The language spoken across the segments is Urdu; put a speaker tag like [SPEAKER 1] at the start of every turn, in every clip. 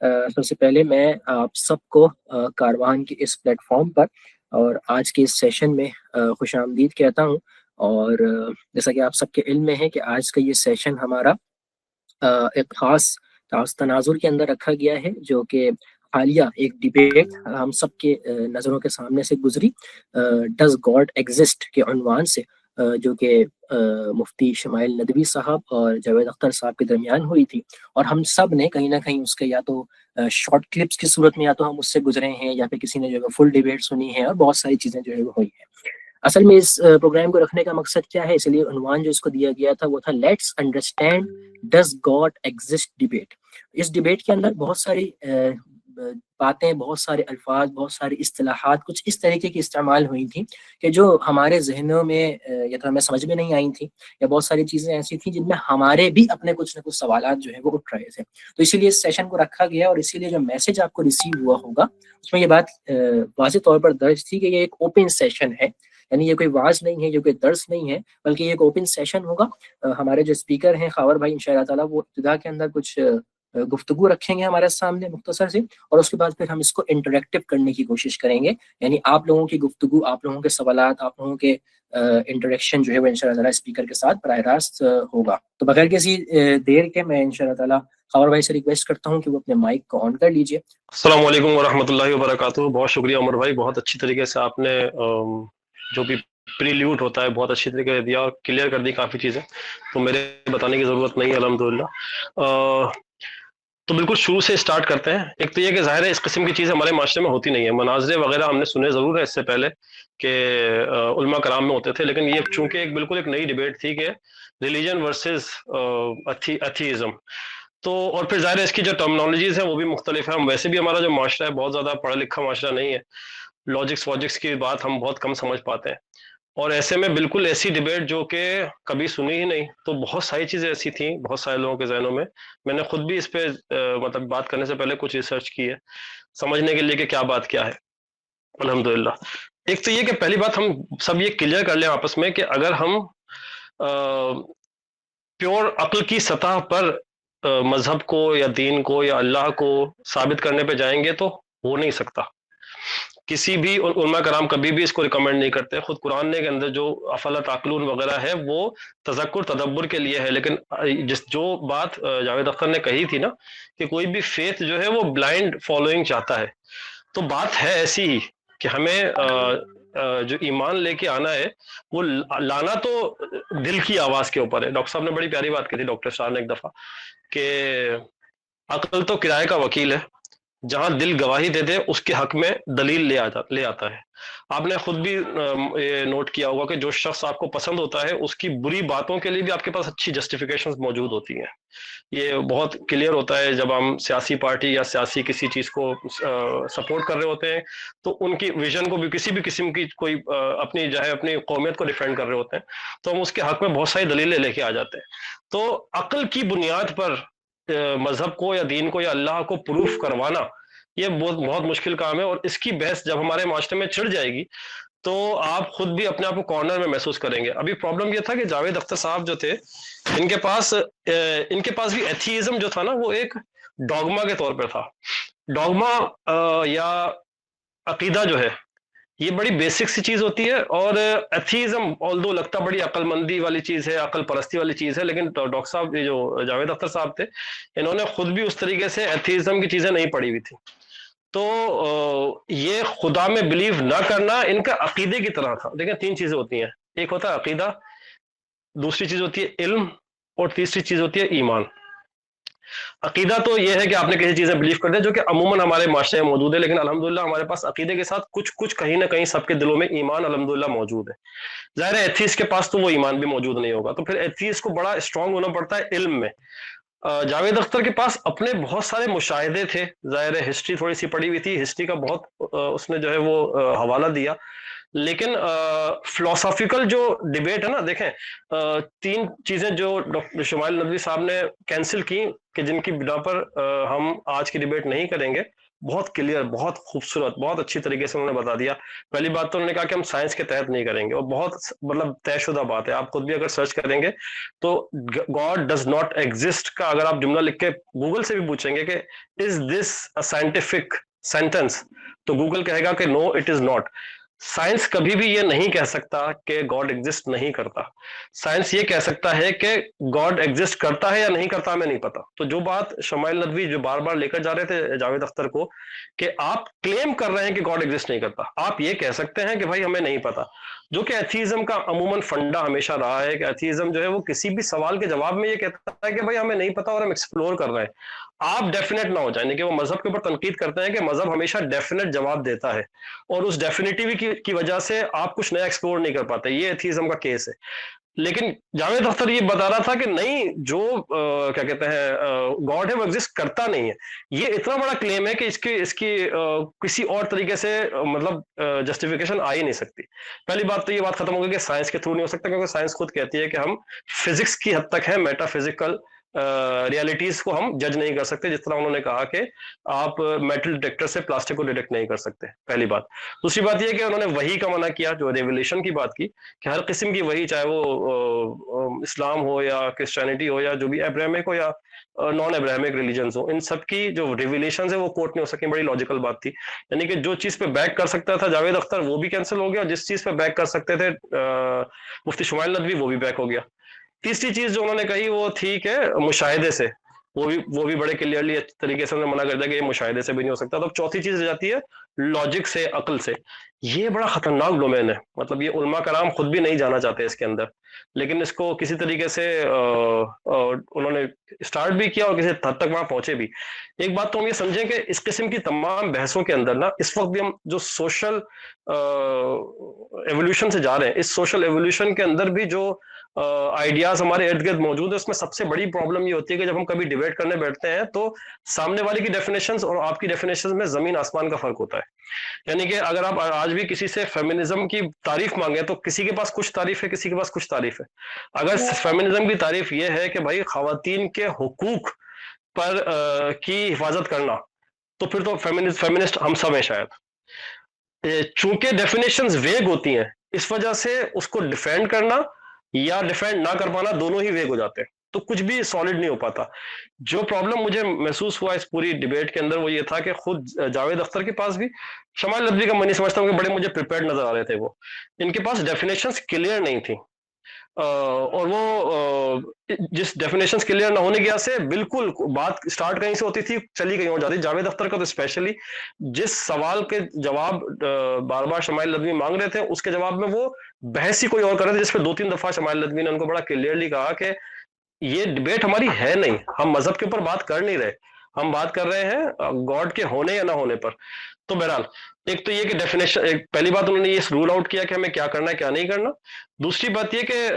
[SPEAKER 1] سب سے پہلے میں آپ سب کو کاروان کے اس پلیٹ فارم پر اور آج کے اس سیشن میں خوش آمدید کہتا ہوں۔ اور جیسا کہ آپ سب کے علم میں ہے کہ آج کا یہ سیشن ہمارا ایک خاص تناظر کے اندر رکھا گیا ہے، جو کہ حالیہ ایک ڈیبیٹ ہم سب کے نظروں کے سامنے سے گزری، ڈز گاڈ ایگزسٹ کے عنوان سے، جو کہ مفتی شمائل ندوی صاحب اور جاوید اختر صاحب کے درمیان ہوئی تھی۔ اور ہم سب نے کہیں نہ کہیں اس کے یا تو شارٹ کلپس کی صورت میں یا تو ہم اس سے گزرے ہیں، یا پھر کسی نے جو ہے فل ڈیبیٹ سنی ہے، اور بہت ساری چیزیں جو ہے وہ ہوئی ہیں۔ اصل میں اس پروگرام کو رکھنے کا مقصد کیا ہے، اس لیے عنوان جو اس کو دیا گیا تھا وہ تھا let's understand does God exist debate. اس ڈیبیٹ کے اندر بہت ساری باتیں، بہت سارے الفاظ، بہت ساری اصطلاحات کچھ اس طریقے کی استعمال ہوئی تھیں کہ جو ہمارے ذہنوں میں یا تو ہمیں سمجھ میں نہیں آئی تھیں، یا بہت ساری چیزیں ایسی تھیں جن میں ہمارے بھی اپنے کچھ نہ کچھ سوالات جو ہے وہ اٹھ رہے تھے۔ تو اسی لیے اس سیشن کو رکھا گیا، اور اسی لیے جو میسج آپ کو ریسیو ہوا ہوگا اس میں یہ بات واضح طور پر درج تھی کہ یہ ایک اوپن سیشن ہے، یعنی یہ کوئی واز نہیں ہے، یہ کوئی درس نہیں ہے، بلکہ یہ ایک اوپن سیشن ہوگا۔ ہمارے جو اسپیکر ہیں خاور بھائی انشاءاللہ تعالیٰ، وہ ابتدا کے اندر کچھ گفتگو رکھیں گے ہمارے سامنے مختصر سی، اور اس کے بعد پھر ہم اس کو انٹریکٹیو کرنے کی کوشش کریں گے، یعنی آپ لوگوں کی گفتگو، آپ لوگوں کے سوالات، آپ لوگوں کے انٹریکشن جو ہے وہ انشاءاللہ تعالیٰ اسپیکر کے ساتھ براہ راست ہوگا۔ تو بغیر کسی دیر کے میں انشاءاللہ تعالیٰ خاور بھائی سے ریکویسٹ کرتا ہوں کہ وہ اپنے مائک کو آن کر لیجئے۔
[SPEAKER 2] السلام علیکم ورحمۃ اللہ وبرکاتہ۔ بہت شکریہ عمر بھائی، بہت اچھی طریقے سے آپ نے جو بھی پریلیوڈ ہوتا ہے بہت اچھی طریقے سے دیا اور کلیئر کر دی کافی چیزیں، تو میرے بتانے کی ضرورت نہیں ہے الحمدللہ۔ تو بالکل شروع سے اسٹارٹ کرتے ہیں۔ ایک تو یہ کہ ظاہر ہے اس قسم کی چیزیں ہمارے معاشرے میں ہوتی نہیں ہیں، مناظرے وغیرہ ہم نے سنے ضرور ہے اس سے پہلے کہ علماء کرام میں ہوتے تھے، لیکن یہ چونکہ بالکل ایک نئی ڈیبیٹ تھی کہ ریلیجن ورسز ایتھیزم، تو اور پھر ظاہر ہے اس کی جو ٹرمنالوجیز ہیں وہ بھی مختلف ہے۔ ہم ویسے بھی ہمارا جو معاشرہ ہے بہت زیادہ پڑھا لکھا معاشرہ نہیں ہے، لاجکس واجکس کی بات ہم بہت کم سمجھ پاتے ہیں، اور ایسے میں بالکل ایسی ڈیبیٹ جو کہ کبھی سنی ہی نہیں، تو بہت ساری چیزیں ایسی تھیں بہت سارے لوگوں کے ذہنوں میں۔ میں نے خود بھی اس پہ مطلب بات کرنے سے پہلے کچھ ریسرچ کی ہے سمجھنے کے لیے کہ کیا بات کیا ہے الحمدللہ۔ ایک تو یہ کہ پہلی بات ہم سب یہ کلیئر کر لیں آپس میں کہ اگر ہم پیور عقل کی سطح پر مذہب کو یا دین کو یا اللہ کو ثابت کرنے پہ جائیں گے تو ہو نہیں سکتا۔ کسی بھی علماء کرام کبھی بھی اس کو ریکمینڈ نہیں کرتے۔ خود قرآن کے اندر جو افلا تعقلون وغیرہ ہے وہ تذکر تدبر کے لیے ہے، لیکن جو بات جاوید اختر نے کہی تھی نا کہ کوئی بھی فیتھ جو ہے وہ بلائنڈ فالوئنگ چاہتا ہے، تو بات ہے ایسی ہی کہ ہمیں جو ایمان لے کے آنا ہے وہ لانا تو دل کی آواز کے اوپر ہے۔ ڈاکٹر صاحب نے بڑی پیاری بات کی تھی، ڈاکٹر شاہ نے ایک دفعہ، کہ عقل تو کرائے کا وکیل ہے، جہاں دل گواہی دے دے اس کے حق میں دلیل لے آتا ہے۔ آپ نے خود بھی نوٹ کیا ہوگا کہ جو شخص آپ کو پسند ہوتا ہے اس کی بری باتوں کے لیے بھی آپ کے پاس اچھی جسٹیفیکیشنز موجود ہوتی ہیں۔ یہ بہت کلیئر ہوتا ہے جب ہم سیاسی پارٹی یا سیاسی کسی چیز کو سپورٹ کر رہے ہوتے ہیں، تو ان کی ویژن کو بھی کسی بھی قسم کی کوئی اپنی جو ہے اپنی قومیت کو ڈیفینڈ کر رہے ہوتے ہیں، تو ہم اس کے حق میں بہت ساری دلیلیں لے کے آ جاتے ہیں۔ تو عقل کی بنیاد پر مذہب کو یا دین کو یا اللہ کو پروف کروانا یہ بہت مشکل کام ہے، اور اس کی بحث جب ہمارے معاشرے میں چڑھ جائے گی تو آپ خود بھی اپنے آپ کو کارنر میں محسوس کریں گے۔ ابھی پرابلم یہ تھا کہ جاوید اختر صاحب جو تھے ان کے پاس بھی ایتھیزم جو تھا نا وہ ایک ڈوگما کے طور پہ تھا۔ ڈوگما یا عقیدہ جو ہے یہ بڑی بیسک سی چیز ہوتی ہے، اور ایتھیزم آلدو لگتا بڑی عقل مندی والی چیز ہے، عقل پرستی والی چیز ہے، لیکن ڈاکٹر صاحب یہ جو جاوید اختر صاحب تھے انہوں نے خود بھی اس طریقے سے ایتھیزم کی چیزیں نہیں پڑھی ہوئی تھی۔ تو یہ خدا میں بلیو نہ کرنا ان کا عقیدے کی طرح تھا۔ دیکھیں تین چیزیں ہوتی ہیں، ایک ہوتا ہے عقیدہ، دوسری چیز ہوتی ہے علم، اور تیسری چیز ہوتی ہے ایمان۔ عقیدہ تو یہ ہے کہ آپ نے کسی چیزیں بلیو کر دیں جو کہ عموماً ہمارے معاشرے میں موجود ہے، لیکن الحمدللہ ہمارے پاس عقیدے کے ساتھ کچھ کہیں نہ کہیں سب کے دلوں میں ایمان الحمدللہ موجود ہے۔ ظاہر ہے ایتھیسٹ کے پاس تو وہ ایمان بھی موجود نہیں ہوگا، تو پھر ایتھیسٹ کو بڑا اسٹرانگ ہونا پڑتا ہے علم میں۔ جاوید اختر کے پاس اپنے بہت سارے مشاہدے تھے، ظاہر ہے ہسٹری تھوڑی سی پڑھی ہوئی تھی، ہسٹری کا بہت اس نے جو ہے وہ حوالہ دیا لیکن فلسافیکل جو ڈبیٹ ہے نا، دیکھیں 3 چیزیں جو ڈاکٹر شمائل ندوی صاحب نے کینسل کی کہ جن کی بنا پر ہم آج کی ڈبیٹ نہیں کریں گے، بہت کلیئر، بہت خوبصورت، بہت اچھی طریقے سے انہوں نے بتا دیا. پہلی بات تو انہوں نے کہا کہ ہم سائنس کے تحت نہیں کریں گے، اور بہت مطلب طے شدہ بات ہے. آپ خود بھی اگر سرچ کریں گے تو گاڈ ڈز ناٹ ایگزسٹ کا اگر آپ جملہ لکھ کے گوگل سے بھی پوچھیں گے کہ از دس اے سائنٹیفک سینٹینس، تو گوگل کہے گا کہ نو اٹ از ناٹ. سائنس کبھی بھی یہ نہیں کہہ سکتا کہ گاڈ ایگزسٹ نہیں کرتا. سائنس یہ کہہ سکتا ہے کہ گاڈ ایگزسٹ کرتا ہے یا نہیں کرتا ہمیں نہیں پتا. تو جو بات شمائل ندوی جو بار بار لے کر جا رہے تھے جاوید اختر کو کہ آپ کلیم کر رہے ہیں کہ گاڈ ایگزسٹ نہیں کرتا، آپ یہ کہہ سکتے ہیں کہ بھائی ہمیں نہیں پتا، جو کہ ایتھیزم کا عموماً فنڈا ہمیشہ رہا ہے کہ ایتھیزم جو ہے وہ کسی بھی سوال کے جواب میں یہ کہتا ہے کہ بھائی ہمیں نہیں پتا اور ہم ایکسپلور کر رہے ہیں. آپ ڈیفینیٹ نہ ہو جائیں، یعنی کہ وہ مذہب کے اوپر تنقید کرتے ہیں کہ مذہب ہمیشہ ڈیفینیٹ جواب دیتا ہے اور اس ڈیفینیٹیوٹی کی وجہ سے آپ کچھ نیا ایکسپلور نہیں کر پاتے. یہ ایتھیزم کا کیس ہے. لیکن جاوید اختر یہ بتا رہا تھا کہ نہیں، جو کیا کہتے ہیں گاڈ ہے وہ ایگزسٹ کرتا نہیں ہے. یہ اتنا بڑا کلیم ہے کہ اس کی کسی اور طریقے سے مطلب جسٹیفیکیشن آ ہی نہیں سکتی. پہلی بات تو یہ بات ختم ہو گئی کہ سائنس کے تھرو نہیں ہو سکتا، کیونکہ سائنس خود کہتی ہے کہ ہم فزکس کی حد تک ہیں، میٹا فزیکل ریالٹیز کو ہم جج نہیں کر سکتے. جس طرح انہوں نے کہا کہ آپ میٹل ڈیٹیکٹر سے پلاسٹک کو ڈیٹیکٹ نہیں کر سکتے، پہلی بات. دوسری بات یہ کہ انہوں نے وحی کا منع کیا، جو ریویلیشن کی بات کی کہ ہر قسم کی وحی، چاہے وہ اسلام ہو یا کرسچینٹی ہو یا جو بھی ابراہمک ہو یا نان ابراہمک ریلیجنز ہو، ان سب کی جو ریویلیشنز ہے وہ کوٹ نہیں ہو سکیں. بڑی لاجیکل بات تھی. یعنی کہ جو چیز پہ بیک کر سکتا تھا جاوید اختر وہ بھی کینسل ہو گیا، اور جس چیز پہ بیک کر سکتے تھے مفتی شمائل ندوی وہ بھی بیک ہو گیا. تیسری چیز جو انہوں نے کہی وہ تھی کہ مشاہدے سے، وہ بھی بڑے کلیئرلی طریقے سے انہوں نے منع کر دیا کہ یہ مشاہدے سے بھی نہیں ہو سکتا. تو اب چوتھی چیز جاتی ہے لاجک سے، عقل سے. یہ بڑا خطرناک ڈومین ہے، مطلب یہ علماء کرام خود بھی نہیں جانا چاہتے اس کے اندر، لیکن اس کو کسی طریقے سے انہوں نے اسٹارٹ بھی کیا اور کسی حد تک وہاں پہنچے بھی. ایک بات تو ہم یہ سمجھیں کہ اس قسم کی تمام بحثوں کے اندر نا، اس وقت بھی ہم جو سوشل ایولیوشن سے جا رہے ہیں، اس سوشل ایولیوشن کے اندر بھی جو آئیڈیاز ہمارے ارد گرد موجود ہے، اس میں سب سے بڑی پرابلم یہ ہوتی ہے کہ جب ہم کبھی ڈیبیٹ کرنے بیٹھتے ہیں تو سامنے والے کی ڈیفینیشنز اور آپ کی ڈیفینیشنز میں زمین آسمان کا فرق ہوتا ہے. یعنی کہ اگر آپ آج بھی کسی سے فیمنزم کی تعریف مانگیں تو کسی کے پاس کچھ تعریف ہے، کسی کے پاس کچھ تعریف ہے. اگر فیمنزم کی تعریف یہ ہے کہ بھائی خواتین کے حقوق پر کی حفاظت کرنا، تو پھر تو فیمنسٹ ہم سب ہیں شاید. چونکہ ڈیفینیشنز ویگ ہوتی ہیں، اس وجہ سے اس کو ڈیفینڈ کرنا یا ڈیفینڈ نہ کر پانا دونوں ہی ویگ ہو جاتے ہیں، تو کچھ بھی سالڈ نہیں ہو پاتا. جو پرابلم مجھے محسوس ہوا اس پوری ڈیبیٹ کے اندر وہ یہ تھا کہ خود جاوید اختر کے پاس بھی، شمائل ندوی کا میں نہیں سمجھتا ہوں کہ بڑے مجھے پریپیئرڈ نظر آ رہے تھے. وہ ان کے پاس ڈیفینیشنز کلیئر نہیں تھی، اور وہ جس ڈیفینیشنز کلیئر نہ ہونے کی وجہ سے بالکل بات سٹارٹ کہیں سے ہوتی تھی چلی کہیں ہو جاتی. جاوید اختر کا تو اسپیشلی جس سوال کے جواب بار بار شمائل ندوی مانگ رہے تھے، اس کے جواب میں وہ بحث ہی کوئی اور کر رہے تھے، جس پہ 2-3 دفعہ شمائل ندوی نے ان کو بڑا کلیئرلی کہا کہ یہ ڈبیٹ ہماری ہے نہیں، ہم مذہب کے اوپر بات کر نہیں رہے، ہم بات کر رہے ہیں گاڈ کے ہونے یا نہ ہونے پر. تو بہرحال ایک تو یہ کہ ڈیفینیشن، پہلی بات انہوں نے یہ رول آؤٹ کیا کہ ہمیں کیا کرنا ہے کیا نہیں کرنا. دوسری بات یہ کہ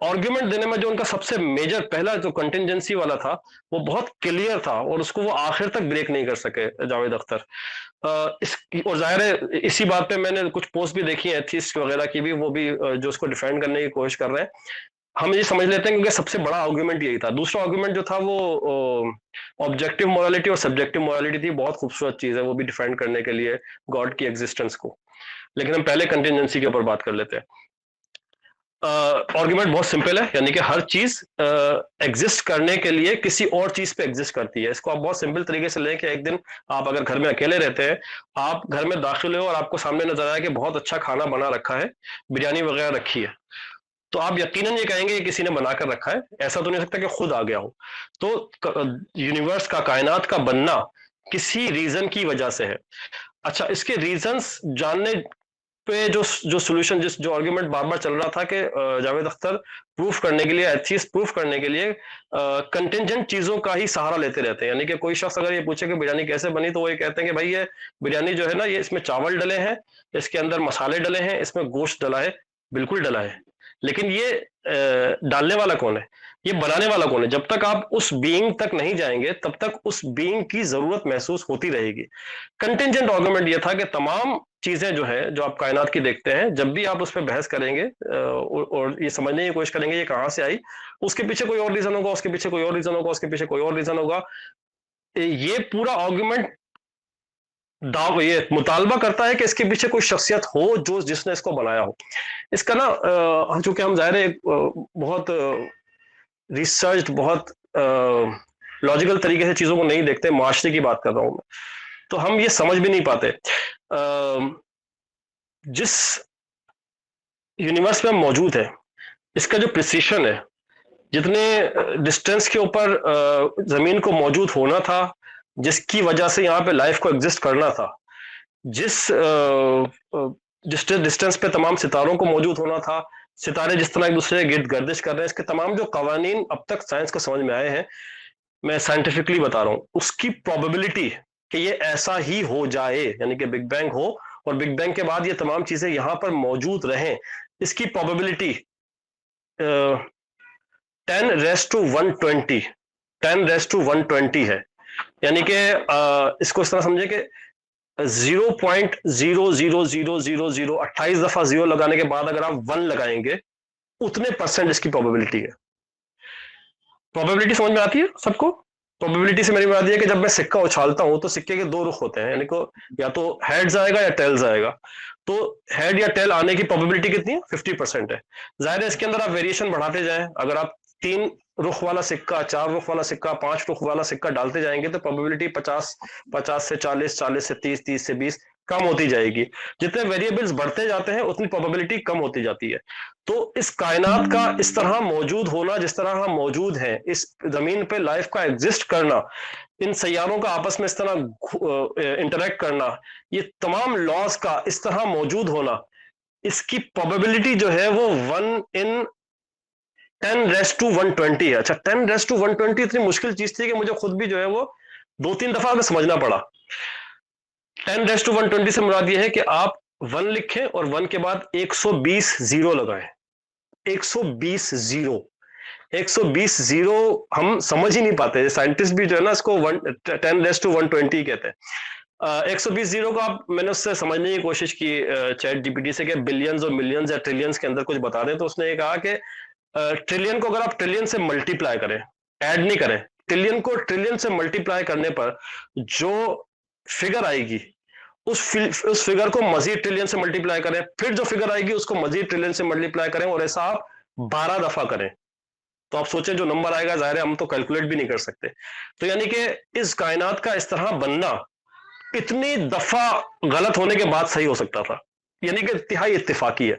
[SPEAKER 2] آرگیومنٹ دینے میں جو ان کا سب سے میجر پہلا جو کنٹینجنسی والا تھا وہ بہت کلیئر تھا، اور اس کو وہ آخر تک بریک نہیں کر سکے جاوید اختر. اور ظاہر ہے اسی بات پہ میں نے کچھ پوسٹ بھی دیکھی ہیں ایتھیسٹ وغیرہ کی بھی، وہ بھی جو اس کو ڈیفینڈ کرنے کی کوشش کر رہے ہیں. ہم یہ سمجھ لیتے ہیں کیونکہ سب سے بڑا آرگیومنٹ یہی تھا. دوسرا آرگیومنٹ جو تھا وہ آبجیکٹیو مورالٹی اور سبجیکٹیو مورالٹی تھی. بہت خوبصورت چیز ہے وہ بھی ڈیفینڈ کرنے کے لیے گاڈ کی ایگزسٹنس کو. لیکن ہم پہلے کنٹینجنسی کے اوپر بات کر لیتے ہیں. آرگیومنٹ بہت سمپل ہے، یعنی کہ ہر چیز ایگزسٹ کرنے کے لیے کسی اور چیز پہ ایگزسٹ کرتی ہے. اس کو آپ بہت سمپل طریقے سے لیں کہ ایک دن آپ اگر گھر میں اکیلے رہتے ہیں، آپ گھر میں داخل ہو اور آپ کو سامنے نظر آیا کہ بہت اچھا کھانا بنا رکھا ہے، بریانی وغیرہ رکھی ہے، تو آپ یقیناً یہ کہیں گے کہ کسی نے بنا کر رکھا ہے، ایسا تو نہیں سکتا کہ خود آ گیا ہو. تو یونیورس کا، کائنات کا بننا کسی ریزن کی وجہ سے ہے. اچھا، اس کے ریزنز جاننے پہ جو سولوشن، جو آرگیومنٹ بار بار چل رہا تھا کہ جاوید اختر پروف کرنے کے لیے، ایتھیسٹ پروف کرنے کے لیے کنٹینجنٹ چیزوں کا ہی سہارا لیتے رہتے ہیں. یعنی کہ کوئی شخص اگر یہ پوچھے کہ بریانی کیسے بنی، تو وہ یہ کہتے ہیں کہ بھائی یہ بریانی جو ہے نا، یہ اس میں چاول ڈلے ہیں، اس کے اندر مسالے ڈلے ہیں، اس میں گوشت ڈلا ہے. بالکل ڈلا ہے، لیکن یہ ڈالنے والا کون ہے، یہ بنانے والا کون ہے؟ جب تک آپ اس بینگ تک نہیں جائیں گے تب تک اس بینگ کی ضرورت محسوس ہوتی رہے گی. کنٹینجنٹ آرگومنٹ یہ تھا کہ تمام چیزیں جو ہے جو آپ کائنات کی دیکھتے ہیں، جب بھی آپ اس پہ بحث کریں گے اور یہ سمجھنے کی کوشش کریں گے یہ کہاں سے آئی، اس کے پیچھے کوئی اور ریزن ہوگا، اس کے پیچھے کوئی اور ریزن ہوگا، اس کے پیچھے کوئی اور ریزن ہوگا. یہ پورا آرگومنٹ یہ مطالبہ کرتا ہے کہ اس کے پیچھے کوئی شخصیت ہو جو جس نے اس کو بنایا ہو. اس کا نا چونکہ ہم ظاہر ہے بہت ریسرچ، بہت لاجیکل طریقے سے چیزوں کو نہیں دیکھتے، معاشرے کی بات کر رہا ہوں میں، تو ہم یہ سمجھ بھی نہیں پاتے. جس یونیورس میں ہم موجود ہے اس کا جو پریسیشن ہے، جتنے ڈسٹینس کے اوپر زمین کو موجود ہونا تھا، جس کی وجہ سے یہاں پہ لائف کو ایگزسٹ کرنا تھا، جس ڈسٹینس پہ تمام ستاروں کو موجود ہونا تھا، ستارے جس طرح ایک دوسرے کے گرد گردش کر رہے ہیں، اس کے تمام جو قوانین اب تک سائنس کو سمجھ میں آئے ہیں، میں سائنٹیفکلی بتا رہا ہوں، اس کی پروبیبلٹی کہ یہ ایسا ہی ہو جائے، یعنی کہ بگ بینگ ہو اور بگ بینگ کے بعد یہ تمام چیزیں یہاں پر موجود رہیں، اس کی پروبیبلٹی 10⁻120 10⁻120 ہے. یعنی کہ اس کو اس طرح سمجھے کہ 0.0000028 دفعہ زیرو لگانے کے بعد اگر آپ 1 لگائیں گے اتنے پرسنٹ اس کی پروبیبلٹی ہے. پروبیبلٹی سمجھ میں آتی ہے سب کو؟ پروبیبلٹی سے میری مراد یہ ہے کہ جب میں سکہ اچھالتا ہوں تو سکے کے 2 رخ ہوتے ہیں، یعنی کہ یا تو ہیڈز آئے گا یا ٹیلز آئے گا. تو ہیڈ یا ٹیل آنے کی پروبیبلٹی کتنی ہے؟ 50% ہے. ظاہر ہے اس کے اندر آپ ویریشن بڑھاتے جائیں، اگر آپ 3 رخ والا سکہ، 4 رخ والا سکہ، 5 رخ والا سکہ ڈالتے جائیں گے تو پروبیبلٹی 50 سے 40، 40 سے 30، 30 سے 20 کم ہوتی جائے گی. جتنے ویریبلز بڑھتے جاتے ہیں اتنی پروبیبلٹی کم ہوتی جاتی ہے. تو اس کائنات کا اس طرح موجود ہونا، جس طرح ہم موجود ہیں، اس زمین پہ لائف کا ایگزسٹ کرنا، ان سیاروں کا آپس میں اس طرح انٹریکٹ کرنا، یہ تمام لاز کا اس طرح موجود ہونا، اس کی پروبیبلٹی جو ہے وہ 1/10⁻120 ہے. اچھا 10⁻120 اتنی مشکل چیز تھی کہ مجھے خود بھی جو ہے وہ 2-3 دفعہ میں سمجھنا پڑا. 10⁻120 سے مراد یہ ہے کہ آپ 1 لکھیں اور 1 کے بعد 120 زیرو لگائیں. 120 زیرو 120 زیرو ہم سمجھ ہی نہیں پاتے، سائنٹسٹ بھی جو ہے نا اس کو 10⁻120 کہتے ہیں. 120 زیرو کو آپ، میں نے اس سے سمجھنے کی کوشش کی چیٹ جی پی ٹی سے کہ بلینز اور ملینز یا ٹریلینز کے اندر کچھ بتا دیں، تو اس نے یہ کہا کہ ٹریلین کو اگر آپ ٹریلین سے ملٹی پلائی کریں، ایڈ نہیں کریں، ٹریلین کو ٹریلین سے ملٹی پلائی کرنے پر جو فگر آئے گی اس فگر کو مزید ٹریلین سے ملٹی پلائی کریں، پھر جو فگر آئے گی اس کو مزید ٹریلین سے ملٹی پلائی کریں، اور ایسا آپ 12 دفعہ کریں. تو آپ سوچیں جو نمبر آئے گا ظاہر ہے ہم تو کیلکولیٹ بھی نہیں کر سکتے. تو یعنی کہ اس کائنات کا اس طرح بننا اتنی دفعہ غلط ہونے کے بعد صحیح ہو سکتا تھا، یعنی کہ انتہائی اتفاقی ہے.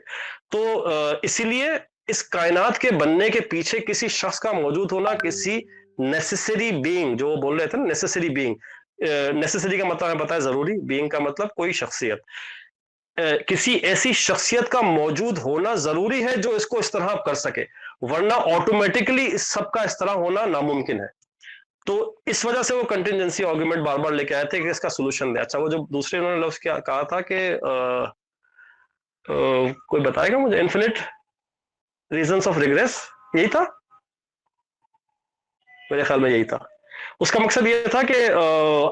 [SPEAKER 2] تو اسی لیے اس کائنات کے بننے کے پیچھے کسی شخص کا موجود ہونا، کسی نیسیسری بینگ، جو وہ بول رہے تھے نا نیسیسری بینگ، نیسیسری کا مطلب ہمیں پتا ہے ضروری، بینگ کا مطلب کوئی شخصیت، کسی ایسی شخصیت کا موجود ہونا ضروری ہے جو اس کو اس طرح کر سکے، ورنہ آٹومیٹکلی اس سب کا اس طرح ہونا ناممکن ہے. تو اس وجہ سے وہ کنٹینجنسی آرگومنٹ بار بار لے کے آئے تھے کہ اس کا سولوشن دے. اچھا وہ جو دوسرے انہوں نے لفظ کیا کہا تھا کہ کوئی بتائے گا مجھے، انفینٹ ریزنس آف ریگریس، یہی تھا میرے خیال میں، یہی تھا. اس کا مقصد یہ تھا کہ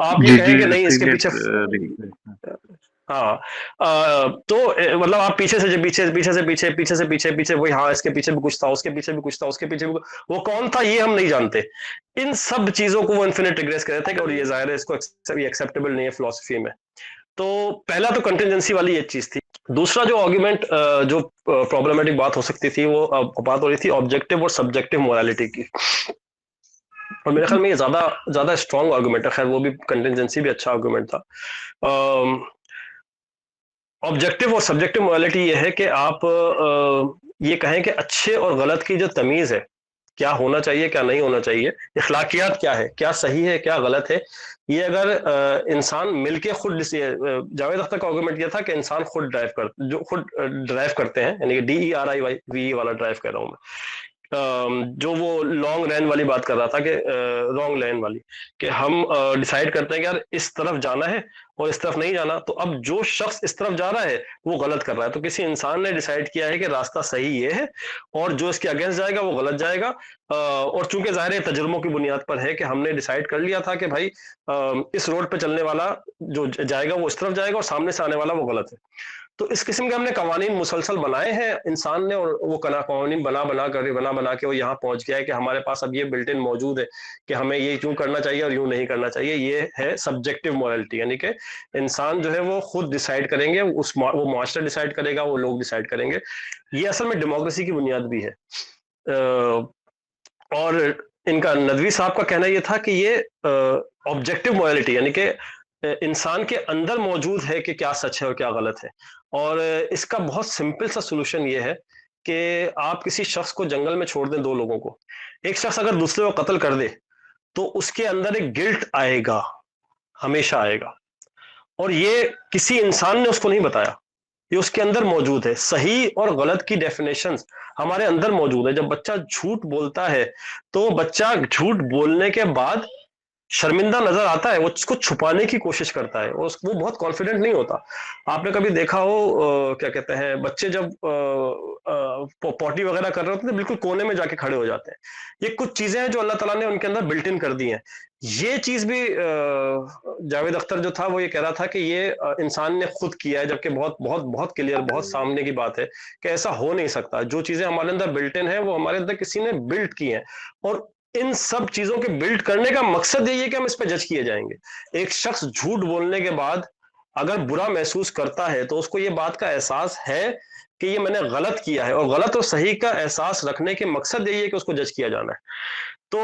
[SPEAKER 2] آپ یہ کہیں کہ نہیں اس کے پیچھے، ہاں تو مطلب آپ پیچھے سے پیچھے پیچھے سے پیچھے پیچھے سے پیچھے پیچھے وہی، ہاں اس کے پیچھے بھی کچھ تھا، اس کے پیچھے بھی کچھ تھا، اس کے پیچھے بھی وہ کون تھا یہ ہم نہیں جانتے. ان سب چیزوں کو وہ انفینٹ ریگریس کہتے ہیں، اور یہ ظاہر ہے اس کو ایکسیپٹیبل نہیں ہے فلسفی میں. تو پہلا تو کنٹینجنسی والی ایک چیز تھی. دوسرا جو آرگومنٹ جو پرابلمٹک بات ہو سکتی تھی وہ بات ہو رہی تھی آبجیکٹو اور سبجیکٹو مورالیٹی کی، اور میرے خیال میں یہ زیادہ اسٹرانگ آرگومنٹ ہے. خیر وہ بھی کنٹینجنسی بھی اچھا آرگومنٹ تھا. آبجیکٹو اور سبجیکٹو مورالیٹی یہ ہے کہ آپ یہ کہیں کہ اچھے اور غلط کی جو تمیز ہے، کیا ہونا چاہیے کیا نہیں ہونا چاہیے، اخلاقیات کیا ہے، کیا صحیح ہے کیا غلط ہے، یہ اگر انسان مل کے خود، جاوید اختر کا آرگومنٹ یہ تھا کہ انسان خود ڈرائیو کرتے ہیں، یعنی کہ DERIVE والا ڈرائیو کر رہا ہوں میں، جو وہ لانگ رین والی بات کر رہا تھا کہ رانگ لین والی، کہ ہم ڈیسائیڈ کرتے ہیں کہ یار اس طرف جانا ہے اور اس طرف نہیں جانا، تو اب جو شخص اس طرف جا رہا ہے وہ غلط کر رہا ہے، تو کسی انسان نے ڈیسائیڈ کیا ہے کہ راستہ صحیح یہ ہے اور جو اس کے اگینسٹ جائے گا وہ غلط جائے گا، اور چونکہ ظاہر ہے تجربوں کی بنیاد پر ہے کہ ہم نے ڈیسائیڈ کر لیا تھا کہ بھائی اس روڈ پہ چلنے والا جو جائے گا وہ اس طرف جائے گا اور سامنے سے آنے والا وہ غلط ہے، تو اس قسم کے ہم نے قوانین مسلسل بنائے ہیں انسان نے، اور وہ قوانین بنا کے وہ یہاں پہنچ گیا ہے کہ ہمارے پاس اب یہ بلٹ ان موجود ہے کہ ہمیں یہ یوں کرنا چاہیے اور یوں نہیں کرنا چاہیے. یہ ہے سبجیکٹو مورالٹی، یعنی کہ انسان جو ہے وہ خود ڈیسائیڈ کریں گے، وہ معاشرہ ڈیسائیڈ کرے گا، وہ لوگ ڈیسائیڈ کریں گے. یہ اصل میں ڈیموکریسی کی بنیاد بھی ہے. اور ان کا ندوی صاحب کا کہنا یہ تھا کہ یہ آبجیکٹو مورالٹی، یعنی کہ انسان کے اندر موجود ہے کہ کیا سچ ہے اور کیا غلط ہے. اور اس کا بہت سمپل سا سولوشن یہ ہے کہ آپ کسی شخص کو جنگل میں چھوڑ دیں، دو لوگوں کو، ایک شخص اگر دوسرے کو قتل کر دے تو اس کے اندر ایک گلٹ آئے گا، ہمیشہ آئے گا، اور یہ کسی انسان نے اس کو نہیں بتایا، یہ اس کے اندر موجود ہے. صحیح اور غلط کی ڈیفینیشنز ہمارے اندر موجود ہے. جب بچہ جھوٹ بولتا ہے تو بچہ جھوٹ بولنے کے بعد شرمندہ نظر آتا ہے، وہ اس کو چھپانے کی کوشش کرتا ہے، اور وہ بہت کانفیڈنٹ نہیں ہوتا. آپ نے کبھی دیکھا ہو کیا کہتے ہیں بچے جب پوٹی وغیرہ کر رہے ہوتے ہیں بالکل کونے میں جا کے کھڑے ہو جاتے ہیں. یہ کچھ چیزیں ہیں جو اللہ تعالیٰ نے ان کے اندر بلٹ ان کر دی ہیں. یہ چیز بھی جاوید اختر جو تھا وہ یہ کہہ رہا تھا کہ یہ انسان نے خود کیا ہے، جبکہ بہت بہت بہت کلیئر، بہت سامنے کی بات ہے کہ ایسا ہو نہیں سکتا. جو چیزیں ہمارے اندر بلٹ ان ہیں وہ ہمارے اندر کسی نے بلٹ کی ہیں، اور ان سب چیزوں کے بلڈ کرنے کا مقصد یہی ہے کہ ہم اس پہ جج کیے جائیں گے. ایک شخص جھوٹ بولنے کے بعد اگر برا محسوس کرتا ہے تو اس کو یہ بات کا احساس ہے کہ یہ میں نے غلط کیا ہے، اور غلط اور صحیح کا احساس رکھنے کے مقصد یہی ہے کہ اس کو جج کیا جانا ہے. تو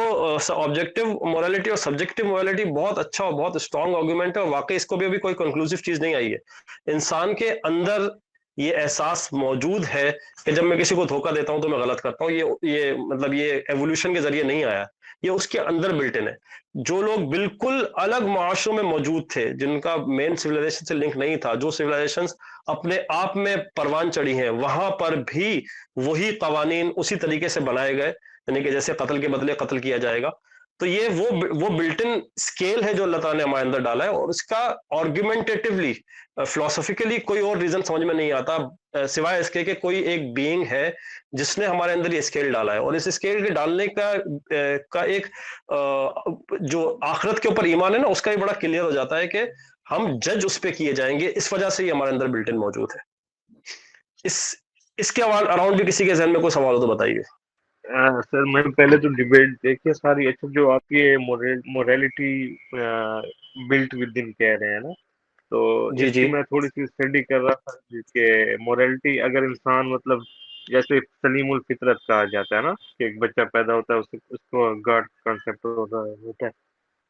[SPEAKER 2] آبجیکٹو مورالٹی اور سبجیکٹو مورالٹی بہت اچھا اور بہت اسٹرانگ آرگومنٹ ہے، اور واقعی اس کو بھی ابھی کوئی کنکلوسیو چیز نہیں آئی ہے. انسان کے اندر یہ احساس موجود ہے کہ جب میں کسی کو دھوکہ دیتا ہوں تو میں غلط کرتا ہوں. یہ مطلب یہ ایوولوشن کے ذریعے نہیں آیا، یہ اس کے اندر بلٹ ان ہے. جو لوگ بالکل الگ معاشروں میں موجود تھے، جن کا مین سویلائزیشن سے لنک نہیں تھا، جو سویلائزیشنز اپنے آپ میں پروان چڑھی ہیں، وہاں پر بھی وہی قوانین اسی طریقے سے بنائے گئے، یعنی کہ جیسے قتل کے بدلے قتل کیا جائے گا. تو یہ وہ بلٹ ان اسکیل ہے جو اللہ تعالیٰ نے ہمارے اندر ڈالا ہے، اور اس کا آرگومنٹیٹیولی فلسفیکلی کوئی اور ریزن سمجھ میں نہیں آتا سوائے اس کے کہ کوئی ایک بینگ ہے جس نے ہمارے اندر یہ اسکیل ڈالا ہے. اور اس اسکیل کے ڈالنے کا ایک جو آخرت کے اوپر ایمان ہے نا، اس کا بھی بڑا کلیئر ہو جاتا ہے کہ ہم جج اس پہ کیے جائیں گے. اس وجہ سے یہ ہمارے اندر بلٹ ان موجود ہے. اس کے اراؤنڈ بھی کسی کے ذہن میں کوئی سوال ہو تو بتائیے.
[SPEAKER 3] سر میں پہلے تو ڈیبیٹ دیکھیے ساری. اچھا جو آپ یہ موریلٹی بلٹ ود ان کہہ رہے ہیں نا، تو
[SPEAKER 2] جی
[SPEAKER 3] اس
[SPEAKER 2] جی
[SPEAKER 3] کی میں تھوڑی سی اسٹڈی کر رہا تھا کہ موریلٹی اگر انسان مطلب جیسے سلیم الفطرت کہا جاتا ہے نا کہ ایک بچہ پیدا ہوتا ہے اس کو گاڈ کانسیپٹ ہوتا ہے.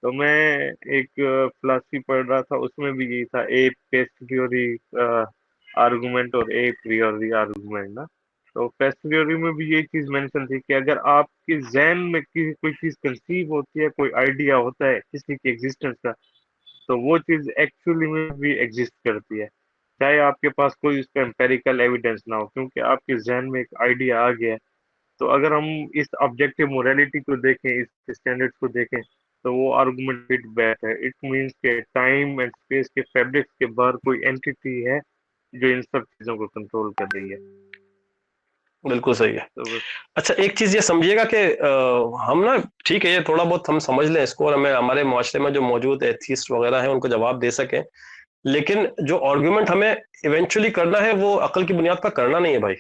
[SPEAKER 3] تو میں ایک فلاسفی پڑھ رہا تھا، اس میں بھی یہی تھا، اے پیسٹریوری آرگومنٹ اور اے پریوری آرگومنٹ نا. تو پیسٹریوری میں بھی یہ چیز مینشن تھی کہ اگر آپ کے ذہن میں کوئی چیز کنسیو ہوتی ہے، کوئی آئیڈیا ہوتا ہے کسی کی ایگزسٹنس کا، تو وہ چیز ایکچولی میں بھی ایگزسٹ کرتی ہے، چاہے آپ کے پاس کوئی اس کا امپیریکل ایویڈنس نہ ہو، کیونکہ آپ کے ذہن میں ایک آئیڈیا آ گیا ہے. تو اگر ہم اس آبجیکٹو موریلٹی کو دیکھیں، اس اسٹینڈرڈ کو دیکھیں، تو وہ آرگومنٹ فٹ بیک ہے. اٹ مینس کہ ٹائم اینڈ اسپیس کے فیبرکس کے باہر کوئی اینٹی ہے جو ان سب چیزوں کو کنٹرول کر رہی ہے.
[SPEAKER 2] بالکل صحیح ہے.
[SPEAKER 3] تو
[SPEAKER 2] اچھا ایک چیز یہ سمجھیے گا کہ ہم نا ٹھیک ہے یہ تھوڑا بہت ہم سمجھ لیں اس کو، اور ہمیں ہمارے معاشرے میں جو موجود ایتھیسٹ وغیرہ ہیں ان کو جواب دے سکیں، لیکن جو آرگومنٹ ہمیں ایونچولی کرنا ہے وہ عقل کی بنیاد پر کرنا نہیں ہے بھائی.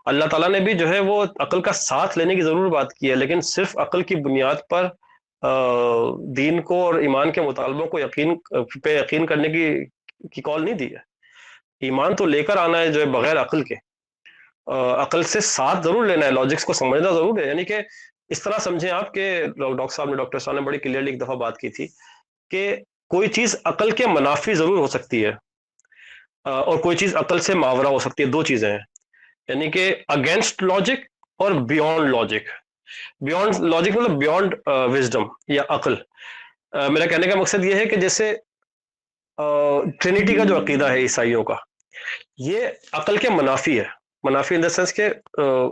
[SPEAKER 2] اللہ تعالیٰ نے بھی جو ہے وہ عقل کا ساتھ لینے کی ضرور بات کی ہے، لیکن صرف عقل کی بنیاد پر دین کو اور ایمان کے مطالبوں کو یقین کرنے کی کال نہیں دی ہے. ایمان تو لے کر آنا ہے جو ہے بغیر عقل کے، عقل سے ساتھ ضرور لینا ہے، لاجکس کو سمجھنا ضرور ہے. یعنی کہ اس طرح سمجھیں آپ کہ ڈاکٹر صاحب نے بڑی کلیئرلی ایک دفعہ بات کی تھی کہ کوئی چیز عقل کے منافی ضرور ہو سکتی ہے، اور کوئی چیز عقل سے ماورا ہو سکتی ہے. دو چیزیں ہیں، یعنی کہ اگینسٹ لاجک اور بیونڈ لاجک. بیونڈ لاجک مطلب بیونڈ وزڈم یا عقل. میرا کہنے کا مقصد یہ ہے کہ جیسے ٹرینٹی کا جو عقیدہ ہے عیسائیوں کا، یہ عقل کے منافی ہے. منافی ان دا سینس کے